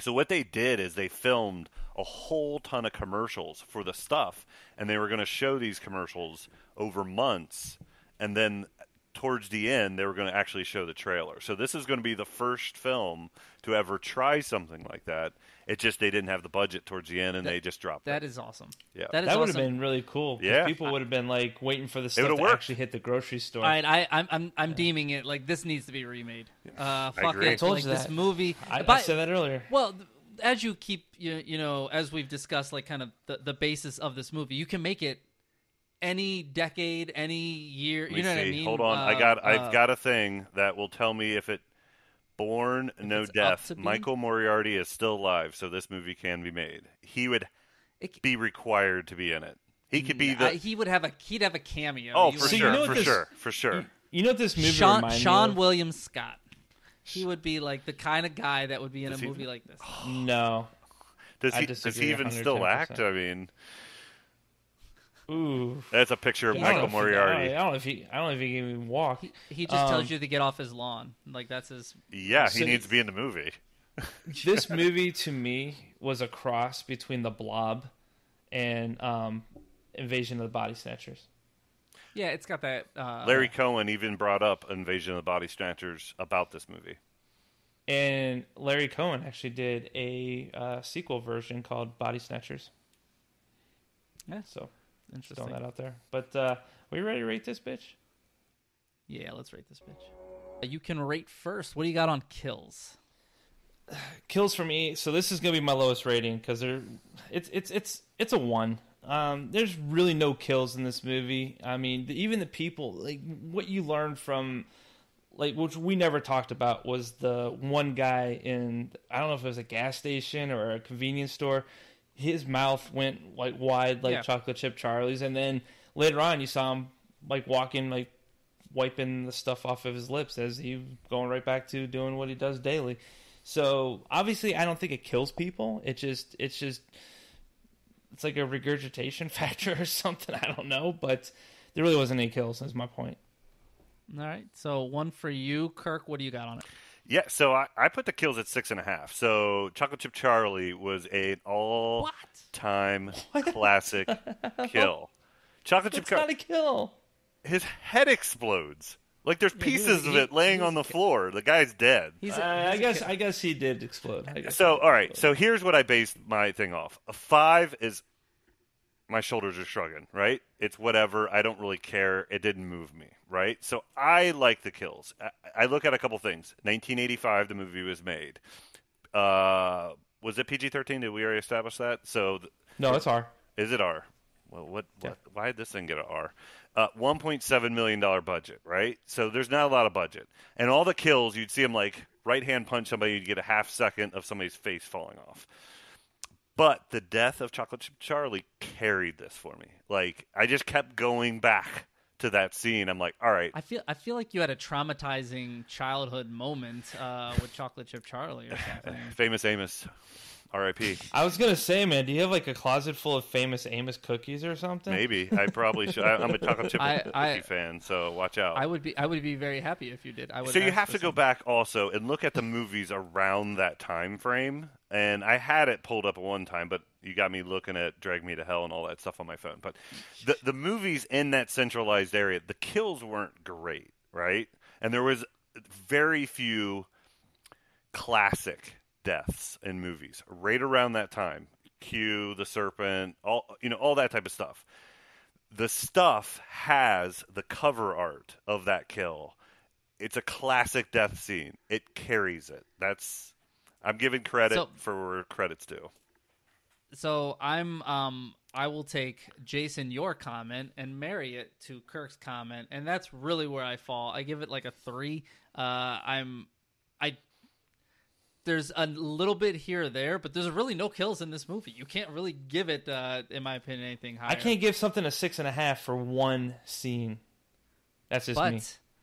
Speaker 3: So what they did is they filmed a whole ton of commercials for the stuff, and they were going to show these commercials over months, and then towards the end, they were going to actually show the trailer. So this is going to be the first film to ever try something like that. It just they didn't have the budget towards the end, and they just dropped it.
Speaker 1: That is awesome.
Speaker 3: Yeah,
Speaker 1: that
Speaker 2: would have been really cool.
Speaker 3: Yeah,
Speaker 2: people would have been waiting for the stuff to actually hit the grocery store.
Speaker 1: All right, I'm deeming it this needs to be remade. Fuck
Speaker 3: agree.
Speaker 1: it,
Speaker 2: I told you
Speaker 1: this
Speaker 2: that.
Speaker 1: movie.
Speaker 2: I said that earlier.
Speaker 1: Well, as you keep as we've discussed, kind of the basis of this movie, you can make it any decade, any year. You know what I mean?
Speaker 3: Hold on, I've got a thing that will tell me if it. Born, no death. Michael Moriarty is still alive, so this movie can be made. He would be required to be in it. He could be the.
Speaker 1: He'd have a cameo.
Speaker 3: Oh, for sure.
Speaker 2: You know what this movie reminds me of?
Speaker 1: Sean William Scott. He would be the kind of guy that would be in a movie like this.
Speaker 2: No.
Speaker 3: Does he even still act? I mean.
Speaker 2: Ooh,
Speaker 3: that's a picture of Michael Moriarty.
Speaker 2: I don't know if he can even walk.
Speaker 1: He just tells you to get off his lawn. That's his.
Speaker 3: Yeah, he needs to be in the movie.
Speaker 2: This movie to me was a cross between The Blob and Invasion of the Body Snatchers.
Speaker 1: Yeah, it's got that.
Speaker 3: Larry Cohen even brought up Invasion of the Body Snatchers about this movie.
Speaker 2: And Larry Cohen actually did a sequel version called Body Snatchers.
Speaker 1: Yeah,
Speaker 2: so. Interesting. Throwing that out there. But are we ready to rate this bitch?
Speaker 1: Yeah, let's rate this bitch. You can rate first. What do you got on kills?
Speaker 2: Kills for me. So this is gonna be my lowest rating because it's a 1. There's really no kills in this movie. I mean, even the people what you learned from which we never talked about was the one guy in I don't know if it was a gas station or a convenience store. His mouth went wide Chocolate Chip Charlie's, and then later on you saw him walking, wiping the stuff off of his lips as he going right back to doing what he does daily. So obviously, I don't think it kills people. It's like a regurgitation factor or something. I don't know, but there really wasn't any kills. Is my point.
Speaker 1: All right, so 1 for you, Kirk. What do you got on it?
Speaker 3: Yeah, so I put the kills at 6.5. So Chocolate Chip Charlie was an all-time classic kill. Chocolate Chip Charlie.
Speaker 2: Not a kill.
Speaker 3: His head explodes. Like there's pieces of it laying on the floor. The guy's dead.
Speaker 2: I guess he did explode.
Speaker 3: So all right. So here's what I based my thing off. A 5 is my shoulders are shrugging. Right? It's whatever. I don't really care. It didn't move me. Right? So I like the kills. I look at a couple things. 1985, the movie was made. Was it PG-13? Did we already establish that?
Speaker 2: No, it's R.
Speaker 3: Is it R? Well, what? Why did this thing get an R? $1.7 million budget, right? So there's not a lot of budget. And all the kills, you'd see them like right-hand punch somebody, you'd get a half second of somebody's face falling off. But the death of Chocolate Chip Charlie carried this for me. Like, I just kept going back to that scene. I'm like, all right.
Speaker 1: I feel like you had a traumatizing childhood moment with Chocolate Chip Charlie or something.
Speaker 3: Famous Amos. R.I.P.
Speaker 2: I was going to say, man, do you have like a closet full of Famous Amos cookies or something?
Speaker 3: Maybe. I probably should. I'm a chocolate chip cookie fan, so watch out.
Speaker 1: I would be very happy if you did.
Speaker 3: So you have to go back also and look at the movies around that time frame. And I had it pulled up at one time, but you got me looking at Drag Me to Hell and all that stuff on my phone. But the movies in that centralized area, the kills weren't great, right? And there was very few classic deaths in movies right around that time. Q, the Serpent, all that type of stuff. The stuff has the cover art of that kill. It's a classic death scene. It carries it. I'm giving credit for where credit's due.
Speaker 1: So I will take Jason, your comment, and marry it to Kirk's comment, and that's really where I fall. I give it like a 3. There's a little bit here or there, but there's really no kills in this movie. You can't really give it, in my opinion, anything higher.
Speaker 2: I can't give something a 6.5 for one scene. That's just me.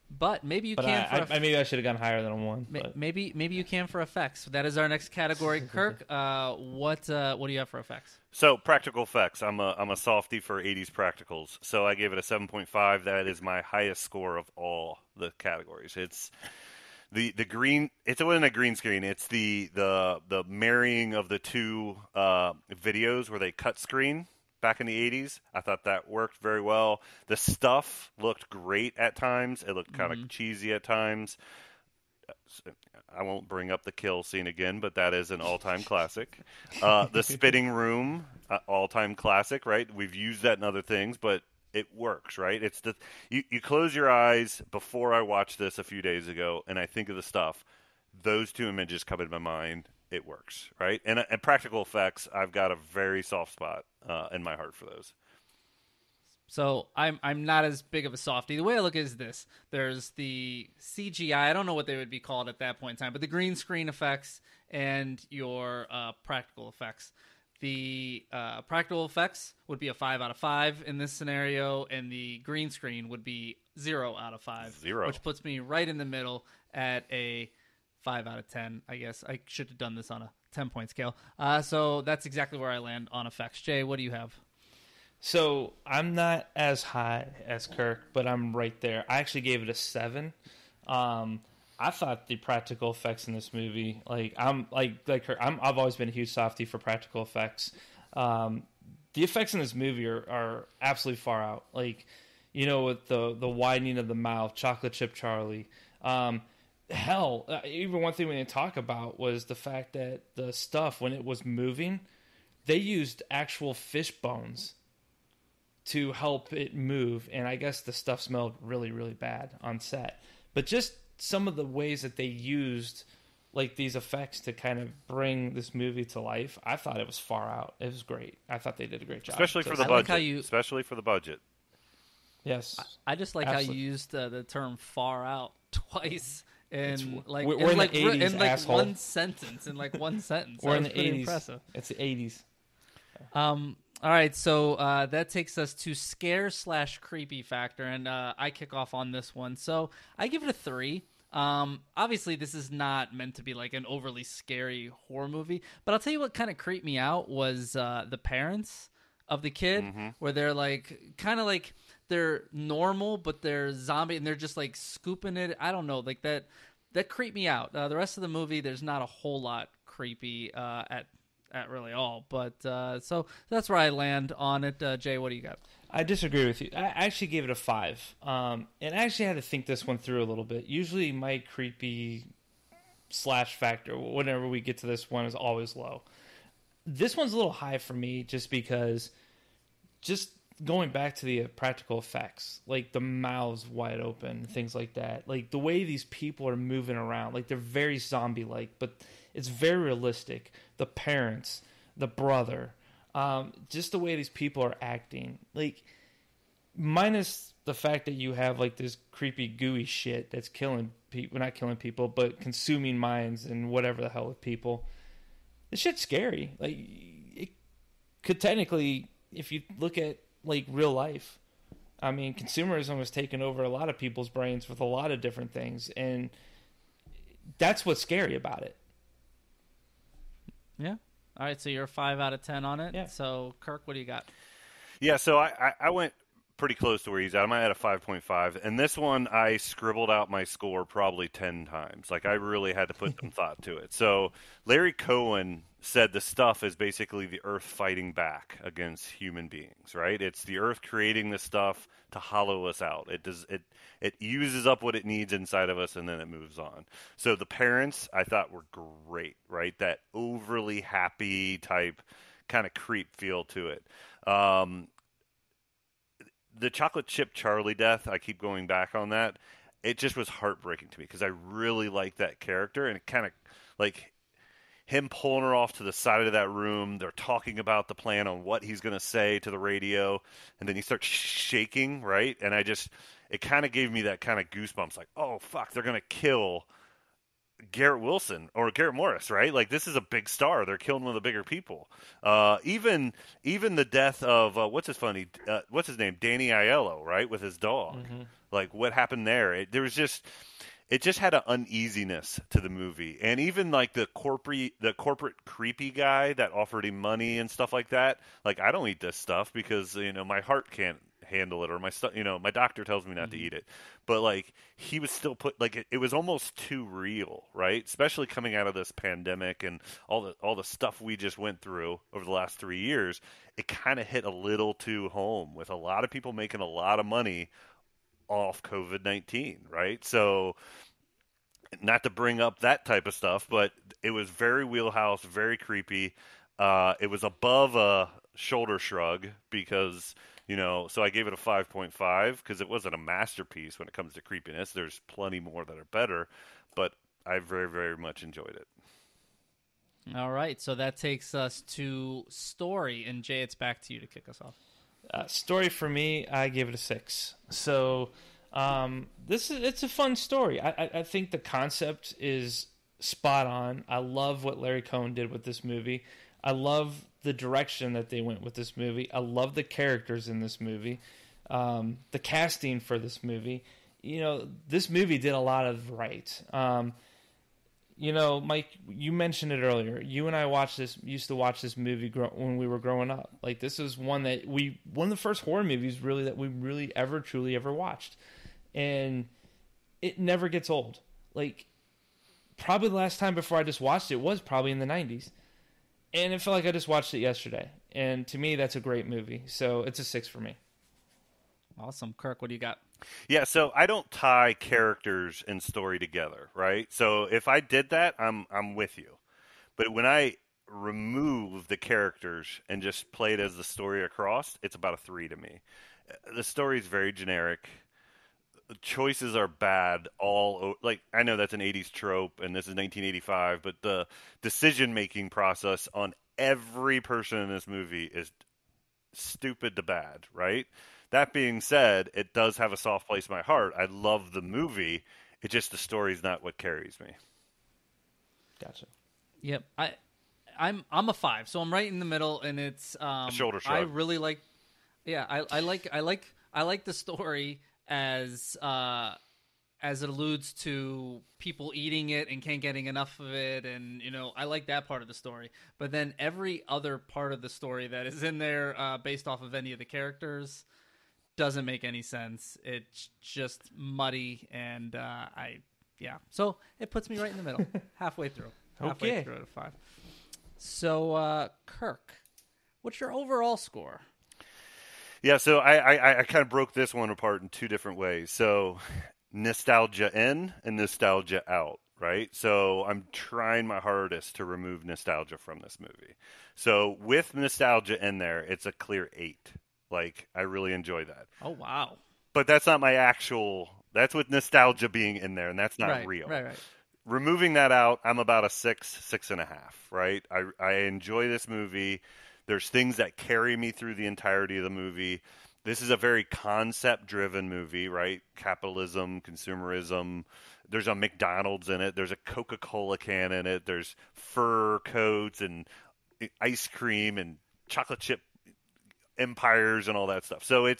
Speaker 1: But maybe you can.
Speaker 2: Maybe I should have gone higher than a 1.
Speaker 1: Maybe you can for effects. That is our next category. Kirk, what do you have for effects?
Speaker 3: So practical effects. I'm a softie for 80s practicals. So I gave it a 7.5. That is my highest score of all the categories. It's the green. It wasn't a green screen. It's the marrying of the two videos where they cut screen. Back in the 80s, I thought that worked very well. The stuff looked great at times. It looked kind of cheesy at times. I won't bring up the kill scene again, but that is an all-time classic. The spitting room, all-time classic, right? We've used that in other things, but it works, right? It's you close your eyes before I watched this a few days ago, and I think of the stuff. Those two images come into my mind. It works, right? And practical effects, I've got a very soft spot in my heart for those.
Speaker 1: So I'm not as big of a softie. The way I look at it is this. There's the CGI. I don't know what they would be called at that point in time, but the green screen effects and your practical effects. The practical effects would be a 5 out of 5 in this scenario, and the green screen would be 0 out of 5.
Speaker 3: 0.
Speaker 1: Which puts me right in the middle at a 5 out of 10, I guess. I should have done this on a 10-point scale. So that's exactly where I land on effects. Jay, what do you have?
Speaker 2: So I'm not as high as Kirk, but I'm right there. I actually gave it a 7. I thought the practical effects in this movie, I'm like Kirk, I've always been a huge softie for practical effects. The effects in this movie are absolutely far out. With the widening of the mouth, Chocolate Chip Charlie. Hell, even one thing we didn't talk about was the fact that the stuff, when it was moving, they used actual fish bones to help it move, and I guess the stuff smelled really, really bad on set. But just some of the ways that they used these effects to kind of bring this movie to life, I thought it was far out. It was great. I thought they did a great job.
Speaker 3: Especially for the budget. Especially for the budget.
Speaker 2: Yes.
Speaker 1: I just like
Speaker 2: Absolutely.
Speaker 1: how you used the term "far out" twice. In
Speaker 2: we're in the 80s,
Speaker 1: in
Speaker 2: asshole.
Speaker 1: one sentence.
Speaker 2: We're in the 80s.
Speaker 1: Impressive.
Speaker 2: It's the 80s.
Speaker 1: All right, so that takes us to scare/creepy factor, and I kick off on this one. So I give it a 3. Obviously, this is not meant to be like an overly scary horror movie, but I'll tell you what kind of creeped me out was the parents of the kid, where they're they're normal, but they're zombie, and they're just scooping it. I don't know, that creeped me out. The rest of the movie, there's not a whole lot creepy at at really all. But so that's where I land on it. Jay, what do you got?
Speaker 2: I disagree with you. I actually gave it a 5. And I actually had to think this one through a little bit. Usually my creepy / factor, whenever we get to this one, is always low. This one's a little high for me just because just going back to the practical effects, like the mouths wide open, things like that. Like the way these people are moving around, like they're very zombie-like, but it's very realistic. The parents, the brother, just the way these people are acting. Like, minus the fact that you have like this creepy gooey shit that's killing people, not killing people, but consuming minds and whatever the hell with people. This shit's scary. Like, it could technically, if you look at like real life, I mean, consumerism has taken over a lot of people's brains with a lot of different things, and that's what's scary about it.
Speaker 1: Yeah. All right, so you're a 5 out of 10 on it.
Speaker 2: Yeah.
Speaker 1: So, Kirk, what do you got?
Speaker 3: Yeah, so I went pretty close to where he's at. I'm at a 5.5. And this one, I scribbled out my score probably 10 times. Like, I really had to put some thought to it. So Larry Cohen said the stuff is basically the Earth fighting back against human beings, right? It's the Earth creating this stuff to hollow us out. It uses up what it needs inside of us, and then it moves on. So the parents, I thought, were great, right? That overly happy type kind of creep feel to it. The chocolate chip Charlie death, I keep going back on that. It just was heartbreaking to me because I really liked that character, and it kind of like him pulling her off to the side of that room. They're talking about the plan on what he's going to say to the radio, and then he starts shaking, right? And it kind of gave me that kind of goosebumps, like, oh fuck, they're going to kill Garrett Wilson or Garrett Morris, right? Like, this is a big star. They're killing one of the bigger people. Even the death of what's his name, Danny Aiello, right, with his dog. Mm-hmm. Like, what happened there? It just had an uneasiness to the movie, and even like the corporate creepy guy that offered him money and stuff like that. Like, I don't eat this stuff because my heart can't handle it, or my doctor tells me not to eat it. But like, he was still it was almost too real, right? Especially coming out of this pandemic and all the stuff we just went through over the last 3 years. It kind of hit a little too home with a lot of people making a lot of money off COVID-19, right? So, not to bring up that type of stuff, but it was very wheelhouse, very creepy. It was above a shoulder shrug because, so I gave it a 5.5 because it wasn't a masterpiece when it comes to creepiness. There's plenty more that are better, but I very, very much enjoyed it.
Speaker 1: All right, so that takes us to story, and Jay, it's back to you to kick us off.
Speaker 2: Story for me, I gave it a 6. So it's a fun story. I think the concept is spot on. I love what Larry Cohen did with this movie. I love the direction that they went with this movie. I love the characters in this movie. The casting for this movie. This movie did a lot of right. Mike, you mentioned it earlier. You and I used to watch this movie when we were growing up. Like, this is one of the first horror movies really that we really truly ever watched. And it never gets old. Like, probably the last time before I just watched it was probably in the 90s. And it felt like I just watched it yesterday. And to me, that's a great movie. So it's a 6 for me.
Speaker 1: Awesome. Kirk, what do you got?
Speaker 3: Yeah, so I don't tie characters and story together, right? So if I did that, I'm with you. But when I remove the characters and just play it as the story across, it's about a 3 to me. The story is very generic. The choices are bad like, I know that's an 80s trope and this is 1985, but the decision-making process on every person in this movie is stupid to bad, right? That being said, it does have a soft place in my heart. I love the movie. It's just the story's not what carries me.
Speaker 2: Gotcha.
Speaker 1: Yep. I'm a 5, so I'm right in the middle, and it's
Speaker 3: a shoulder shrug.
Speaker 1: I really like. Yeah, I like the story as it alludes to people eating it and can't getting enough of it, and I like that part of the story. But then every other part of the story that is in there, based off of any of the characters, doesn't make any sense. It's just muddy, and so it puts me right in the middle, halfway through. Halfway through at a 5. So, Kirk, what's your overall score?
Speaker 3: Yeah, so I kind of broke this one apart in two different ways. So nostalgia in and nostalgia out, right? So I'm trying my hardest to remove nostalgia from this movie. So with nostalgia in there, it's a clear 8. Like, I really enjoy that.
Speaker 1: Oh, wow.
Speaker 3: But that's not my actual, that's with nostalgia being in there, and that's not real.
Speaker 1: Right.
Speaker 3: Removing that out, I'm about a 6.5, right? I enjoy this movie. There's things that carry me through the entirety of the movie. This is a very concept-driven movie, right? Capitalism, consumerism. There's a McDonald's in it. There's a Coca-Cola can in it. There's fur coats and ice cream and chocolate chip empires and all that stuff. So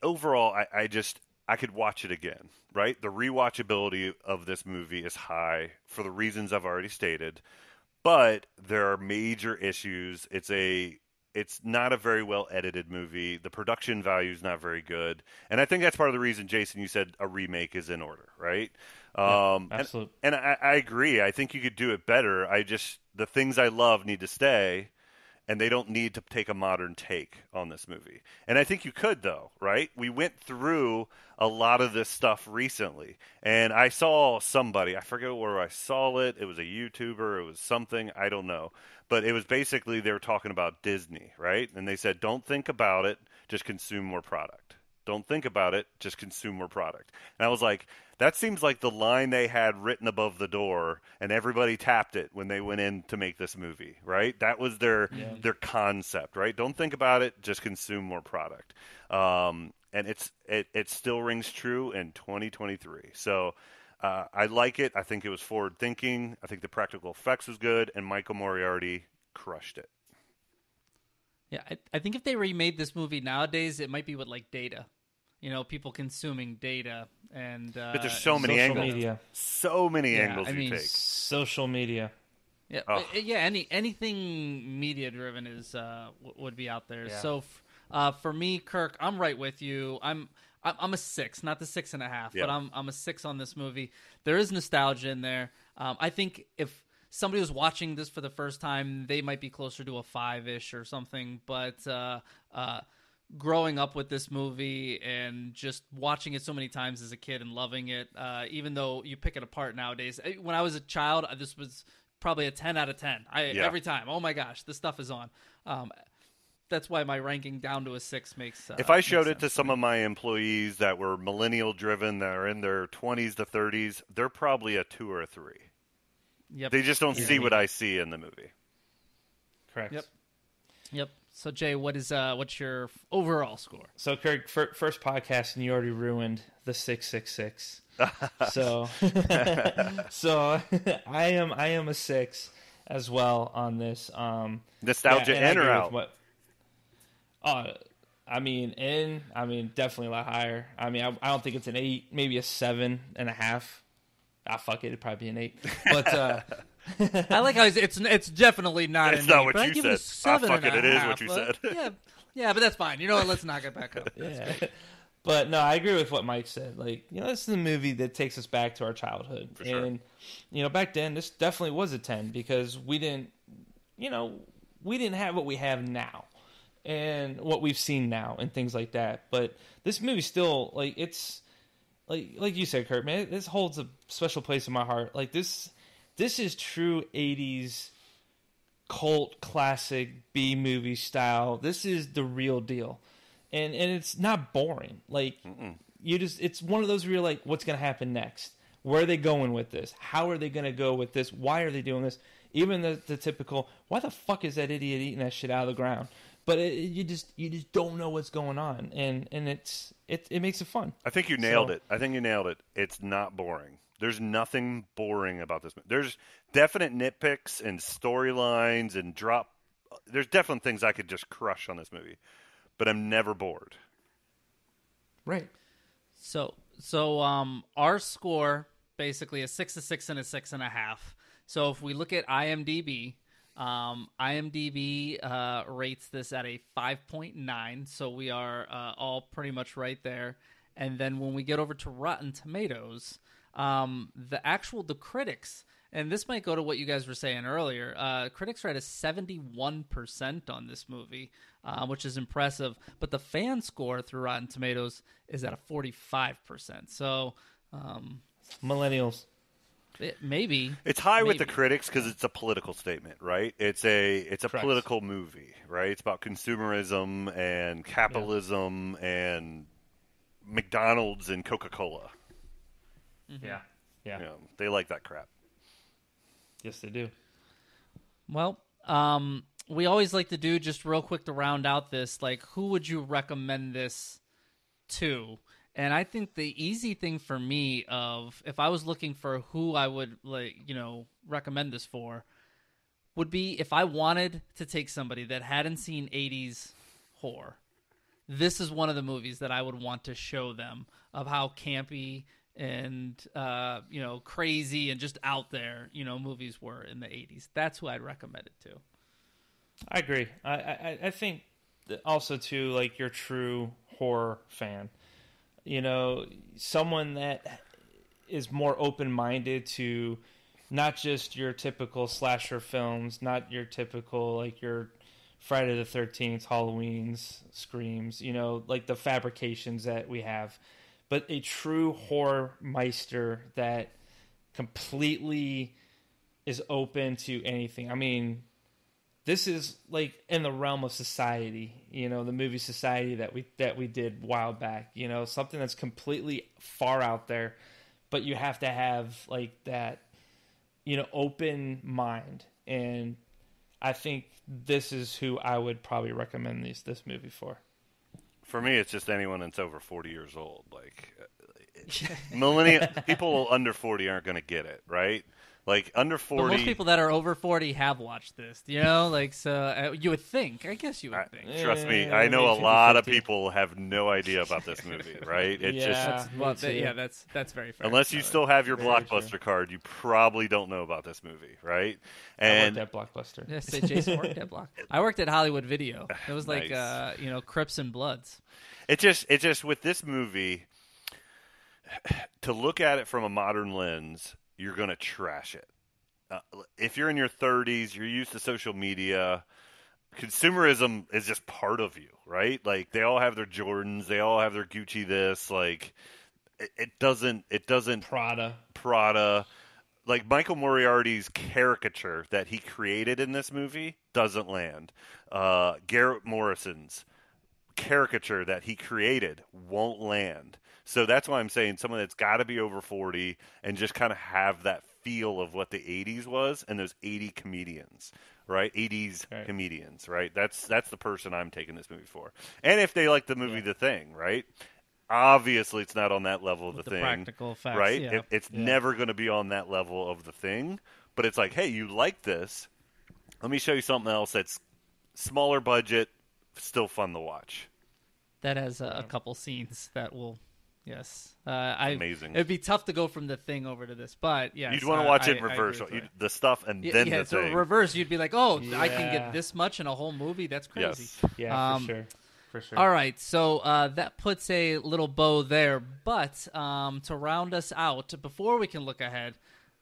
Speaker 3: overall, I could watch it again, right? The rewatchability of this movie is high for the reasons I've already stated, but there are major issues. It's not a very well edited movie. The production value is not very good, and I think that's part of the reason, Jason, you said a remake is in order, right?
Speaker 2: Absolutely.
Speaker 3: And I agree. I think you could do it better. The things I love need to stay, and they don't need to take a modern take on this movie. And I think you could, though, right? We went through a lot of this stuff recently, and I saw somebody, I forget where I saw it. It was a YouTuber. It was something, I don't know. But it was basically they were talking about Disney, right? And they said, don't think about it, just consume more product. Don't think about it, just consume more product. And I was like, that seems like the line they had written above the door, and everybody tapped it when they went in to make this movie, right? That was their concept, right? Don't think about it, just consume more product. And it still rings true in 2023. So I like it. I think it was forward thinking. I think the practical effects was good, and Michael Moriarty crushed it.
Speaker 1: Yeah, I think if they remade this movie nowadays, it might be with like data. People consuming data, and
Speaker 3: but there's so many
Speaker 2: social
Speaker 3: angles.
Speaker 2: Media.
Speaker 3: So many angles you take.
Speaker 2: Social media.
Speaker 1: Yeah, anything media driven is would be out there.
Speaker 2: Yeah.
Speaker 1: So for me, Kirk, I'm right with you. I'm a 6, not the 6.5, but I'm a 6 on this movie. There is nostalgia in there. I think if somebody was watching this for the first time, they might be closer to a 5-ish or something. But growing up with this movie and just watching it so many times as a kid and loving it, even though you pick it apart nowadays. When I was a child, this was probably a 10 out of 10. Every time. Oh my gosh, this stuff is on. That's why my ranking down to a 6 makes
Speaker 3: if I showed it to some of my employees that were millennial driven, that are in their 20s to 30s, they're probably a 2 or a 3.
Speaker 1: Yep.
Speaker 3: They just don't see what I see in the movie.
Speaker 2: Correct.
Speaker 1: Yep. So Jay, what's your overall score?
Speaker 2: So Kirk, first podcast, and you already ruined the 666. So I am a 6 as well on this.
Speaker 3: Nostalgia in or out?
Speaker 2: Definitely a lot higher. I don't think it's an 8, maybe a 7.5. Fuck it, it'd probably be an 8. But
Speaker 1: I like how it's definitely not.
Speaker 3: It's
Speaker 1: an
Speaker 3: not
Speaker 1: 8,
Speaker 3: what
Speaker 1: but
Speaker 3: you
Speaker 1: I give
Speaker 3: said.
Speaker 1: It a 7
Speaker 3: fuck it,
Speaker 1: and a
Speaker 3: it is
Speaker 1: half,
Speaker 3: what you said.
Speaker 1: Yeah, but that's fine. You know what? Let's knock it back up.
Speaker 2: Yeah. But no, I agree with what Mike said. Like, this is a movie that takes us back to our childhood.
Speaker 3: For sure.
Speaker 2: And, back then, this definitely was a 10 because we didn't have what we have now and what we've seen now and things like that. But this movie still, it's, like you said, Kurt, man, this holds a special place in my heart. Like, this is true 80s cult classic B-movie style. This is the real deal. And it's not boring. Like, it's one of those where you're like, what's going to happen next? Where are they going with this? How are they going to go with this? Why are they doing this? Even the typical, why the fuck is that idiot eating that shit out of the ground? But you just don't know what's going on, and it makes it fun.
Speaker 3: I think you nailed it. It's not boring. There's nothing boring about this movie. There's definite nitpicks and storylines and there's definitely things I could just crush on this movie, but I'm never bored.
Speaker 2: Right.
Speaker 1: So our score basically a 6, a 6, and a 6.5. So if we look at IMDb, rates this at a 5.9, so we are all pretty much right there. And then when we get over to Rotten Tomatoes, the critics and this might go to what you guys were saying earlier. Critics rate a 71% on this movie, which is impressive. But the fan score through Rotten Tomatoes is at a 45%. So,
Speaker 2: millennials.
Speaker 1: Maybe
Speaker 3: it's high with the critics because it's a political statement, right? It's a political movie, right? It's about consumerism and capitalism and McDonald's and Coca-Cola.
Speaker 2: Mm-hmm. Yeah.
Speaker 3: They like that crap.
Speaker 2: Yes, they do.
Speaker 1: Well, we always like to do, just real quick to round out this, like, who would you recommend this to? And I think the easy thing for me if I was looking for who I would recommend this for, would be if I wanted to take somebody that hadn't seen 80s horror. This is one of the movies that I would want to show them of how campy and crazy and just out there movies were in the 80s. That's who I'd recommend it to.
Speaker 2: I agree. I think that also too, like, your true horror fan. Someone that is more open-minded to not just your typical slasher films, not your typical, like, your Friday the 13th, Halloween's, Screams, like the fabrications that we have, but a true horror meister that completely is open to anything. I mean, this is like in the realm of Society, the movie Society that we did a while back, something that's completely far out there, but you have to have like that, open mind. And I think this is who I would probably recommend this movie for.
Speaker 3: For me, it's just anyone that's over 40 years old. Like, millennial people under 40 aren't going to get it, right? Like, under 40...
Speaker 1: But most people that are over 40 have watched this, so you would think. I guess you would think.
Speaker 3: Trust me, I know a lot of people have no idea about this movie, right? It's
Speaker 1: that's very fair.
Speaker 3: Unless you still have your Blockbuster card, you probably don't know about this movie, right?
Speaker 2: And I worked at Blockbuster.
Speaker 1: Yeah, say Jason worked at Block. I worked at Hollywood Video. It was like,
Speaker 3: Nice.
Speaker 1: Crips and Bloods.
Speaker 3: It just with this movie, to look at it from a modern lens, you're going to trash it. If you're in your 30s, you're used to social media, consumerism is just part of you, right? Like, they all have their Jordans, they all have their Gucci this, like, it doesn't Prada. Like, Michael Moriarty's caricature that he created in this movie doesn't land. Garrett Morrison's caricature that he created won't land. So that's why I'm saying someone that's got to be over 40 and just kind of have that feel of what the 80s was and those 80 comedians, right? 80s comedians, right? That's the person I'm taking this movie for. And if they like the movie The Thing, right? Obviously, it's not on that level of The Thing.
Speaker 1: Practical effects,
Speaker 3: right?
Speaker 1: Yeah.
Speaker 3: It's never going to be on that level of The Thing. But it's like, hey, you like this. Let me show you something else that's smaller budget, still fun to watch.
Speaker 1: That has a couple scenes that will... Yes,
Speaker 3: amazing.
Speaker 1: It'd be tough to go from The Thing over to this, but yes,
Speaker 3: you'd want to watch it in reverse, the stuff, and then The
Speaker 1: so
Speaker 3: Thing.
Speaker 1: Reverse, you'd be like, oh, I can get this much in a whole movie. That's crazy.
Speaker 3: Yes.
Speaker 2: Yeah, for sure.
Speaker 1: All right, so that puts a little bow there. But to round us out, before we can look ahead,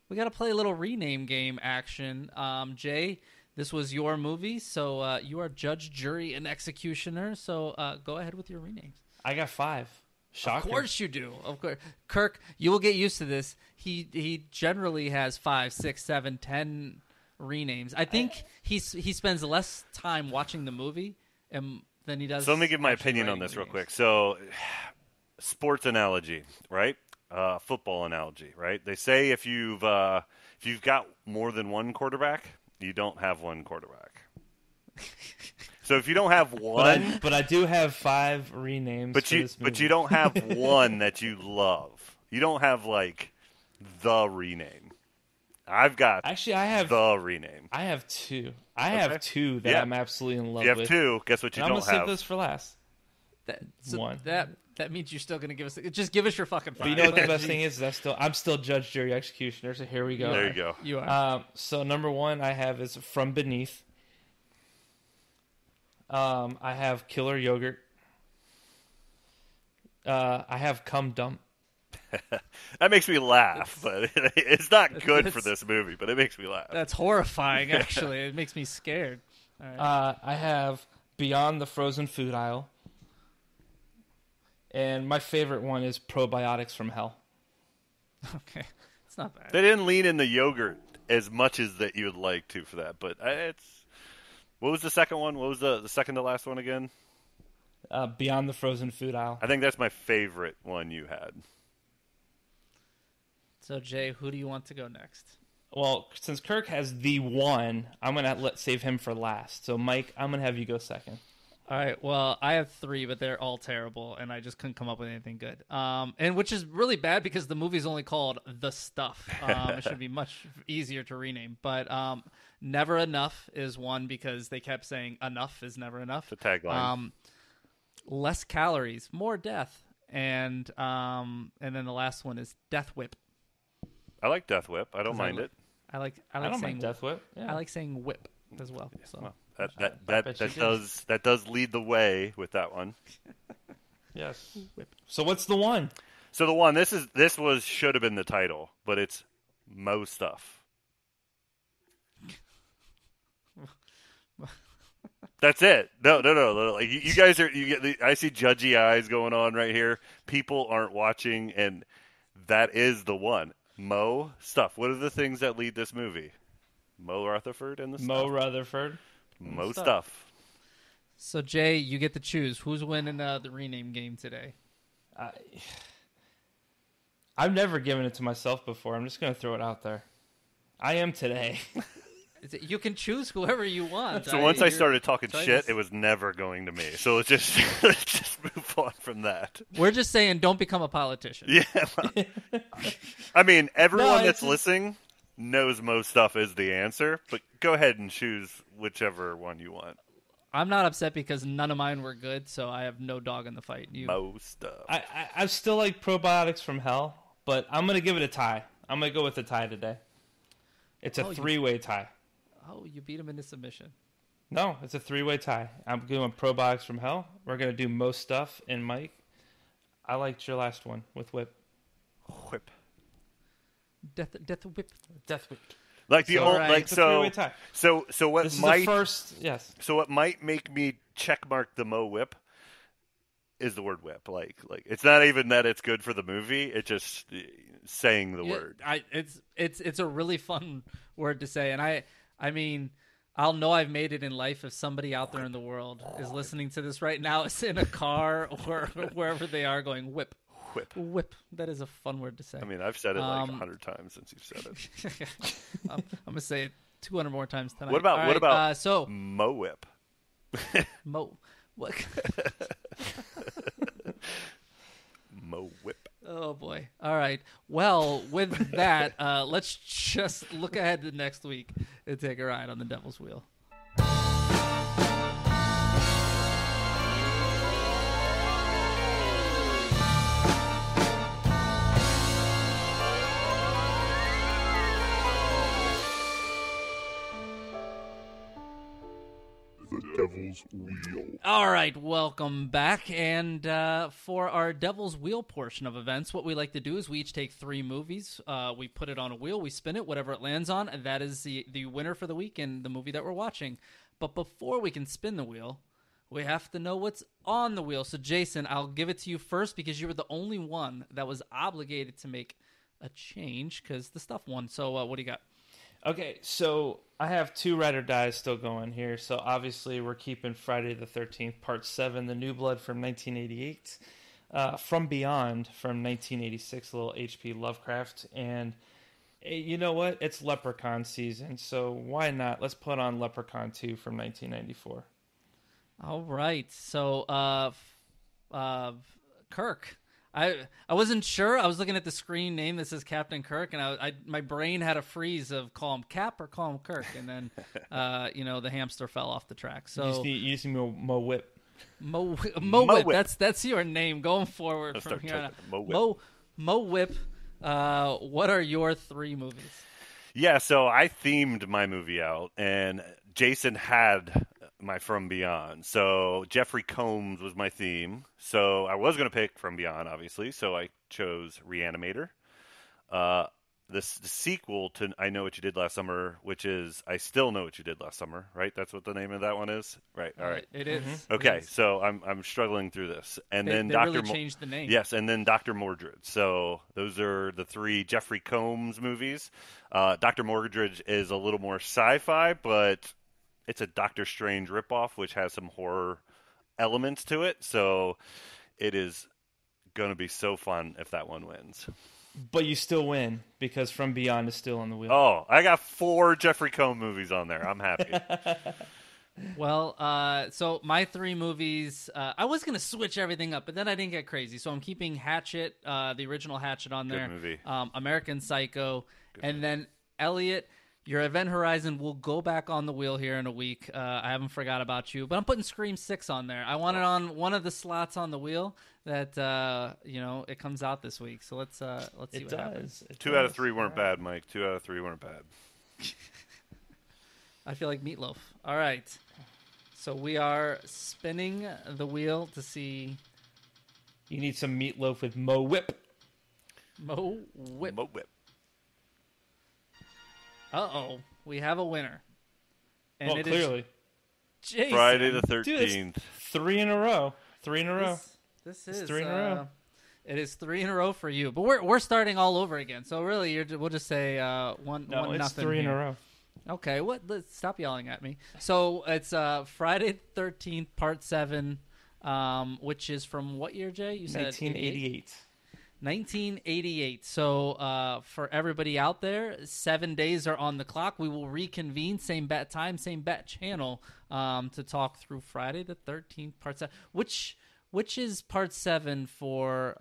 Speaker 1: we got to play a little rename game action. Jay, this was your movie, so you are judge, jury, and executioner. So go ahead with your renames.
Speaker 2: I got 5. Shocker.
Speaker 1: Of course you do. Of course, Kirk, you will get used to this. He generally has 5, 6, 7, 10 renames. I think he spends less time watching the movie than he does.
Speaker 3: So let me give my opinion on this real quick. So, sports analogy, right? Football analogy, right? They say if you've got more than one quarterback, you don't have one quarterback. So if you don't have one,
Speaker 2: but I do have 5 renames.
Speaker 3: But you don't have one that you love. You don't have like the rename. I've got I have the rename.
Speaker 2: I have 2. I have 2 that I'm absolutely in love with.
Speaker 3: You have 2. Guess what you don't have?
Speaker 2: I'm gonna save this for last.
Speaker 1: One. That means you're still gonna give us. Just give us your fucking 5.
Speaker 2: But you know what the best thing is? I'm still judge, jury, executioner. So here we go.
Speaker 3: There you go.
Speaker 1: You are.
Speaker 2: So number 1 I have is From Beneath. I have Killer Yogurt. I have Cum Dump.
Speaker 3: That makes me laugh, but it's not good for
Speaker 1: it's-
Speaker 3: this movie, but it makes me laugh.
Speaker 1: That's horrifying, actually. It makes me scared. All right.
Speaker 2: I have Beyond the Frozen Food Aisle. And my favorite one is Probiotics from Hell.
Speaker 1: Okay. It's not bad.
Speaker 3: They didn't lean in the yogurt as much as that you would like to for that, but it's... What was the second one? What was the second to last one again?
Speaker 2: Beyond the Frozen Food Aisle.
Speaker 3: I think that's my favorite one you had.
Speaker 1: So, Jay, who do you want to go next?
Speaker 2: Well, since Kirk has the one, I'm going to save him for last. So, Mike, I'm going to have you go second.
Speaker 1: All right. Well, I have 3, but they're all terrible, and I just couldn't come up with anything good. And which is really bad because the movie's only called The Stuff. It should be much easier to rename. But Never Enough is one because they kept saying enough is never enough.
Speaker 3: The tagline.
Speaker 1: Less calories, more death, and then the last one is Death Whip.
Speaker 3: I like Death Whip. I don't mind it.
Speaker 1: I like
Speaker 2: I don't
Speaker 1: saying
Speaker 2: mind Death Whip. Yeah.
Speaker 1: I like saying whip as well. So.
Speaker 3: Well,
Speaker 2: I bet you
Speaker 3: that does lead the way with that one.
Speaker 2: Yes. So what's the one?
Speaker 3: So the one should have been the title, but it's Mo Stuff. That's it. No. Like you guys are. I see judgy eyes going on right here. People aren't watching, and that is the one. Mo Stuff. What are the things that lead this movie? Mo Rutherford and the
Speaker 2: Mo
Speaker 3: stuff.
Speaker 2: Rutherford.
Speaker 3: Mo Stuff.
Speaker 1: So Jay, you get to choose who's winning the rename game today.
Speaker 2: I've never given it to myself before. I'm just going to throw it out there. I am today.
Speaker 1: You can choose whoever you want.
Speaker 3: So once I started talking
Speaker 1: so I
Speaker 3: shit,
Speaker 1: just-
Speaker 3: it was never going to me. So let's just move on from that.
Speaker 1: We're just saying, don't become a politician.
Speaker 3: Yeah. I mean, everyone
Speaker 2: No,
Speaker 3: that's listening knows Mo Stuff is the answer, but go ahead and choose whichever one you want.
Speaker 1: I'm not upset because none of mine were good, so I have no dog in the fight.
Speaker 3: Mo Stuff.
Speaker 2: I still like Probiotics from Hell, but I'm going to give it a tie. I'm going to go with a tie today. It's a 3-way tie.
Speaker 1: Oh, you beat him into submission.
Speaker 2: No, it's a 3-way tie. I'm doing Probiotics from Hell. We're going to do Mo Stuff and Mike. I liked your last one with Whip.
Speaker 3: Whip.
Speaker 1: Death Whip.
Speaker 2: Death Whip.
Speaker 3: Like the
Speaker 1: So,
Speaker 3: old,
Speaker 1: right.
Speaker 3: like
Speaker 2: It's a 3-way tie.
Speaker 3: so what
Speaker 2: This is
Speaker 3: might
Speaker 2: the first, yes.
Speaker 3: so what might make me check mark the Mo Whip is the word whip. Like it's not even that it's good for the movie. It's just saying the word.
Speaker 1: It's a really fun word to say, and I mean, I'll know I've made it in life if somebody out there in the world is listening to this right now, is in a car or wherever they are, going whip. Whip. That is a fun word to say.
Speaker 3: I mean, I've said it like 100 times since you've said it.
Speaker 1: I'm gonna say it 200 more times tonight.
Speaker 3: What about
Speaker 1: All right, so
Speaker 3: Mo Whip?
Speaker 1: Mo? What?
Speaker 3: Mo Whip.
Speaker 1: Oh boy! All right. Well, with that, let's just look ahead to next week and take a ride on the Devil's Wheel.
Speaker 4: The Devil's Wheel.
Speaker 1: All right, welcome back. And for our Devil's Wheel portion of events, what we like to do is we each take 3 movies. We put it on a wheel. We spin it. Whatever it lands on, that is the winner for the week and the movie that we're watching. But before we can spin the wheel, we have to know what's on the wheel. So, Jason, I'll give it to you first because you were the only one that was obligated to make a change because the stuff won. So, what do you got?
Speaker 2: Okay, so I have 2 Ride or Dies still going here. So obviously we're keeping Friday the 13th, Part 7, The New Blood from 1988, From Beyond from 1986, a little H.P. Lovecraft, and you know what? It's Leprechaun season, so why not? Let's put on Leprechaun 2 from 1994.
Speaker 1: All right. So, Kirk. I wasn't sure. I was looking at the screen name that says Captain Kirk, and my brain had a freeze of call him Cap or call him Kirk, and then the hamster fell off the track. So
Speaker 2: You just need Mo Whip.
Speaker 1: Mo
Speaker 3: Whip.
Speaker 1: Whip. That's your name going forward
Speaker 3: Let's
Speaker 1: from
Speaker 3: start
Speaker 1: here on out.
Speaker 3: typing. Mo Whip.
Speaker 1: Mo Whip. What are your 3 movies?
Speaker 3: Yeah, so I themed my movie out, and Jason had my From Beyond. So Jeffrey Combs was my theme. So I was going to pick From Beyond, obviously. So I chose Reanimator. The sequel to I Know What You Did Last Summer, which is I Still Know What You Did Last Summer, right? That's what the name of that one is, right? All right,
Speaker 1: It is.
Speaker 3: okay.
Speaker 1: It is.
Speaker 3: So I'm struggling through this, and then
Speaker 1: they
Speaker 3: Doctor
Speaker 1: really changed the name.
Speaker 3: Yes, and then Dr. Mordred. So those are the three Jeffrey Combs movies. Dr. Mordred is a little more sci-fi, but it's a Doctor Strange ripoff, which has some horror elements to it. So it is going to be so fun if that one wins.
Speaker 2: But you still win because From Beyond is still on the wheel.
Speaker 3: Oh, I got 4 Jeffrey Combs movies on there. I'm happy.
Speaker 1: Well, so my 3 movies, I was going to switch everything up, but then I didn't get crazy. So I'm keeping Hatchet, the original Hatchet on there.
Speaker 3: Good movie.
Speaker 1: American Psycho. And then Elliot, your Event Horizon will go back on the wheel here in a week. I haven't forgot about you, but I'm putting Scream 6 on there. I want it on one of the slots on the wheel that, it comes out this week. So let's see what happens.
Speaker 3: 2 out of 3 weren't bad, Mike. 2 out of 3 weren't bad.
Speaker 1: I feel like Meatloaf. All right. So we are spinning the wheel to see
Speaker 2: You need some meatloaf with Mo Whip.
Speaker 1: Mo Whip.
Speaker 3: Mo Whip.
Speaker 1: Uh-oh. We have a winner. And
Speaker 2: Well,
Speaker 1: it
Speaker 2: clearly.
Speaker 1: is Jason.
Speaker 3: Friday the
Speaker 2: Dude, it's
Speaker 3: 13th.
Speaker 2: 3 in a row. 3 in a row.
Speaker 1: This
Speaker 2: It's
Speaker 1: is
Speaker 2: 3 in a row.
Speaker 1: It is 3 in a row for you, but we're starting all over again. So really, we'll just say one
Speaker 2: No, it's
Speaker 1: nothing
Speaker 2: 3 in
Speaker 1: here.
Speaker 2: a row.
Speaker 1: Okay, let's stop yelling at me. So it's Friday the 13th, Part 7, which is from what year, Jay? You said
Speaker 2: 1988.
Speaker 1: 1988. So for everybody out there, 7 days are on the clock. We will reconvene, same bat time, same bat channel, to talk through Friday the 13th, Part 7. Which is Part 7 for,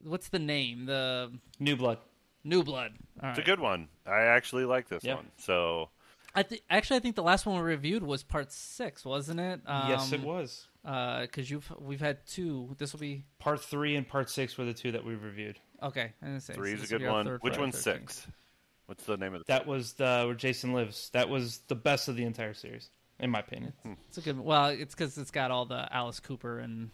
Speaker 1: what's the name? The
Speaker 2: New Blood.
Speaker 1: New Blood. All
Speaker 3: It's
Speaker 1: right.
Speaker 3: a good one. I actually like this
Speaker 2: Yeah.
Speaker 3: one. So
Speaker 1: I think the last one we reviewed was Part 6, wasn't it?
Speaker 2: Yes, it was.
Speaker 1: Because we've had 2. This will be
Speaker 2: Part 3 and Part 6 were the 2 that we reviewed.
Speaker 1: okay. I'm gonna say,
Speaker 3: 3 is
Speaker 1: this
Speaker 3: a
Speaker 1: will
Speaker 3: good
Speaker 1: be our
Speaker 3: one.
Speaker 1: third
Speaker 3: Which
Speaker 1: Friday
Speaker 3: one's
Speaker 1: 13th.
Speaker 3: 6? What's the name of the
Speaker 2: That was where Jason lives. That was the best of the entire series, in my opinion.
Speaker 1: It's a good. Well, it's because it's got all the Alice Cooper and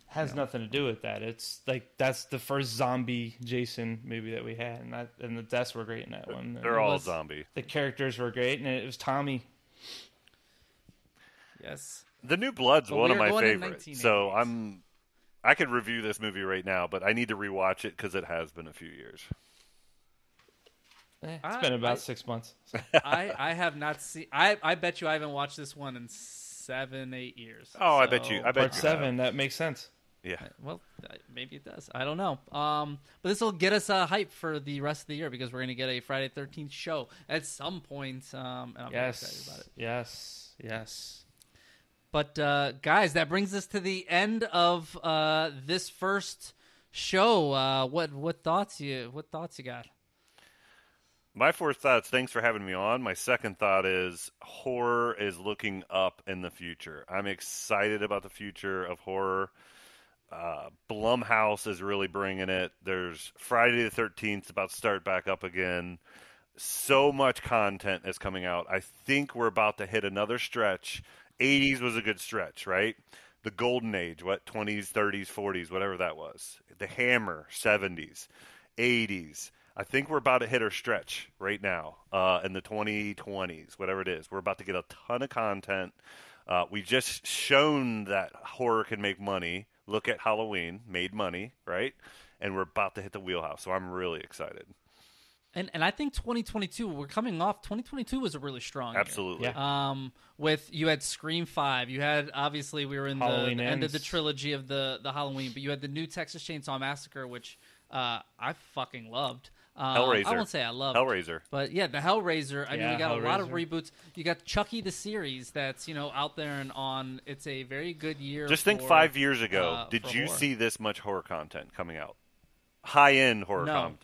Speaker 2: Has nothing to do with that. It's like that's the first zombie Jason movie that we had, and the deaths were great in that one.
Speaker 3: They're
Speaker 2: It
Speaker 3: all
Speaker 2: was-
Speaker 3: zombie.
Speaker 2: The characters were great, and it was Tommy.
Speaker 1: yes.
Speaker 3: The New Blood's
Speaker 1: But
Speaker 3: one
Speaker 1: we
Speaker 3: of
Speaker 1: are
Speaker 3: my
Speaker 1: going in
Speaker 3: favorites.
Speaker 1: 1988.
Speaker 3: So I could review this movie right now, but I need to rewatch it because it has been a few years.
Speaker 2: It's been about 6 months. So.
Speaker 1: I have not seen. I bet you I haven't watched this one in 7-8 years.
Speaker 3: Oh, I
Speaker 1: So-
Speaker 3: bet you. I bet
Speaker 2: Part
Speaker 3: you
Speaker 2: 7, that makes sense.
Speaker 3: Yeah.
Speaker 1: Well, maybe it does. I don't know. But this will get us hype for the rest of the year because we're going to get a Friday 13th show at some point. And I'm very excited about it.
Speaker 2: Yes.
Speaker 1: But guys, that brings us to the end of this first show. What thoughts you got?
Speaker 3: My first thoughts, thanks for having me on. My second thought is horror is looking up in the future. I'm excited about the future of horror. Blumhouse is really bringing it. There's Friday the 13th about to start back up again. So much content is coming out. I think we're about to hit another stretch. 80s was a good stretch, right? The golden age, 20s, 30s, 40s, whatever that was. The Hammer, 70s, 80s. I think we're about to hit our stretch right now in the 2020s, whatever it is. We're about to get a ton of content. We just shown that horror can make money. Look at Halloween, made money, right? And we're about to hit the wheelhouse, so I'm really excited.
Speaker 1: And I think 2022, we're coming off. 2022 was a really strong year.
Speaker 3: Absolutely.
Speaker 2: Yeah.
Speaker 1: You had Scream 5. You had, obviously, we were in the
Speaker 2: Halloween
Speaker 1: end of the
Speaker 2: Ends.
Speaker 1: trilogy of the Halloween, but you had the new Texas Chainsaw Massacre, which I fucking loved.
Speaker 3: Hellraiser.
Speaker 1: I won't say I loved.
Speaker 3: Hellraiser.
Speaker 1: But yeah, the Hellraiser. I mean, we got a lot of
Speaker 2: Hellraiser.
Speaker 1: reboots. You got Chucky the series that's out there and on. It's a very good year.
Speaker 3: Just think
Speaker 1: for,
Speaker 3: 5 years ago,
Speaker 1: for
Speaker 3: did you
Speaker 1: horror.
Speaker 3: see this much horror content coming out? High-end horror
Speaker 1: No.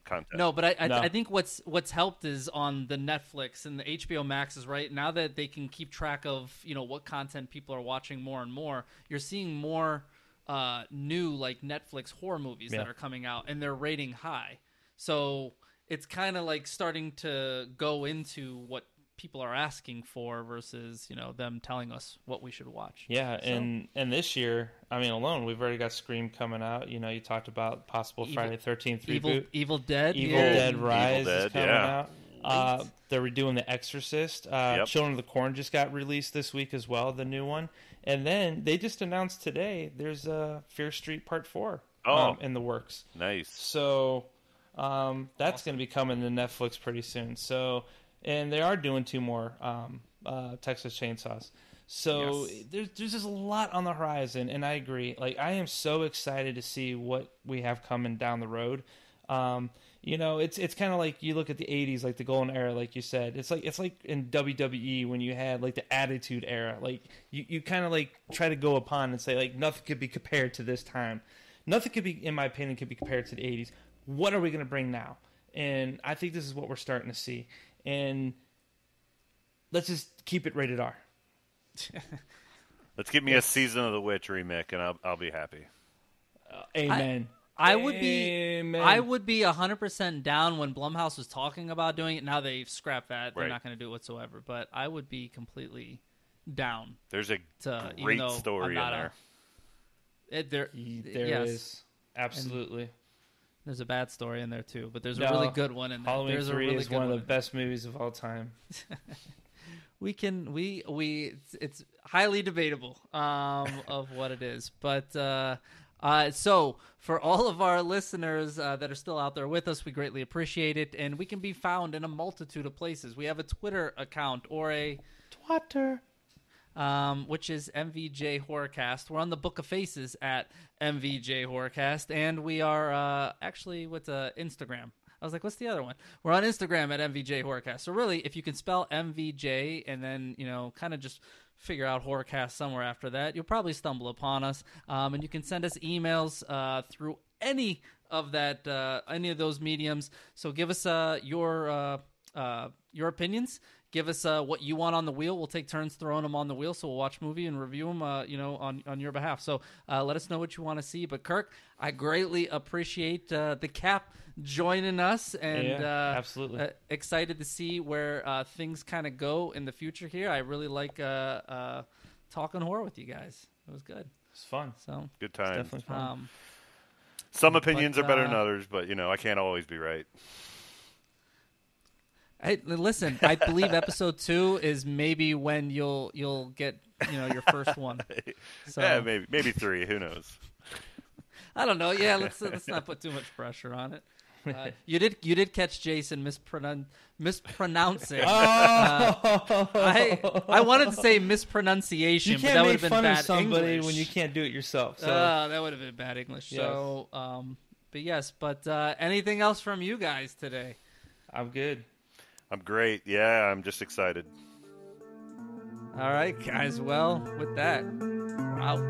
Speaker 3: content.
Speaker 1: No, but I
Speaker 2: No.
Speaker 1: think what's helped is on the Netflix and the HBO Maxes, right? Now that they can keep track of, what content people are watching more and more, you're seeing more new like Netflix horror movies that
Speaker 2: Yeah.
Speaker 1: are coming out and they're rating high. So it's kind of like starting to go into what people are asking for versus them telling us what we should watch.
Speaker 2: Yeah, and this year, I mean, alone, we've already got Scream coming out. You talked about possible Friday the 13th reboot.
Speaker 1: Evil Dead.
Speaker 2: Dead Rise
Speaker 3: Evil Dead,
Speaker 2: is coming out. They're redoing The Exorcist. Children of the Corn just got released this week as well, the new one. And then they just announced today there's Fear Street Part 4 in the works.
Speaker 3: Nice.
Speaker 2: So that's going to be coming to Netflix pretty soon. So, and they are doing 2 more Texas Chainsaws. So there's just a lot on the horizon, and I agree. Like, I am so excited to see what we have coming down the road. It's kind of like you look at the 80s, like the golden era, like you said. It's like in WWE when you had like the Attitude Era. Like you kind of like try to go upon and say like nothing could be compared to this time. Nothing could be, in my opinion, could be compared to the 80s. What are we going to bring now? And I think this is what we're starting to see. And let's just keep it rated R.
Speaker 3: Let's give me a Season of the Witch remake, and I'll be happy.
Speaker 2: Amen.
Speaker 1: I would be 100% down when Blumhouse was talking about doing it. Now they've scrapped that; they're not going to do it whatsoever. But I would be completely down.
Speaker 3: There's a great story in there.
Speaker 2: There is absolutely.
Speaker 1: And there's a bad story in there too, but there's a really good one in there.
Speaker 2: Halloween 3 is one of the best movies of all time.
Speaker 1: It's highly debatable of what it is, but so for all of our listeners that are still out there with us, we greatly appreciate it, and we can be found in a multitude of places. We have a Twitter account or a
Speaker 2: Twitter,
Speaker 1: which is MVJ Horrorcast. We're on the Book of Faces at MVJ Horrorcast, and we are actually with Instagram. I was like, what's the other one? We're on Instagram at MVJ Horrorcast. So really, if you can spell MVJ and then, kind of just figure out Horrorcast somewhere after that, you'll probably stumble upon us. And you can send us emails through any of those mediums. So give us your opinions. Give us what you want on the wheel. We'll take turns throwing them on the wheel, so we'll watch a movie and review them, on your behalf. So let us know what you want to see. But Kirk, I greatly appreciate the Cap joining us, and
Speaker 2: absolutely
Speaker 1: excited to see where things kind of go in the future here. I really like talking horror with you guys. It was good.
Speaker 2: It's fun.
Speaker 1: So
Speaker 3: good time.
Speaker 2: Definitely fun.
Speaker 3: Some opinions are better than others, but I can't always be right.
Speaker 1: Hey, listen, I believe episode 2 is maybe when you'll get your first one. So,
Speaker 3: yeah, maybe 3. Who knows?
Speaker 1: I don't know. Yeah, let's not put too much pressure on it. You did catch Jason mispronouncing. I wanted to say mispronunciation, but that would have been bad
Speaker 2: English. You can't make fun of somebody
Speaker 1: English
Speaker 2: when you can't do it yourself. So.
Speaker 1: That would have been bad English.
Speaker 2: Yes.
Speaker 1: So, but anything else from you guys today?
Speaker 2: I'm good.
Speaker 3: I'm great. Yeah, I'm just excited.
Speaker 1: All right, guys. Well, with that, we're out.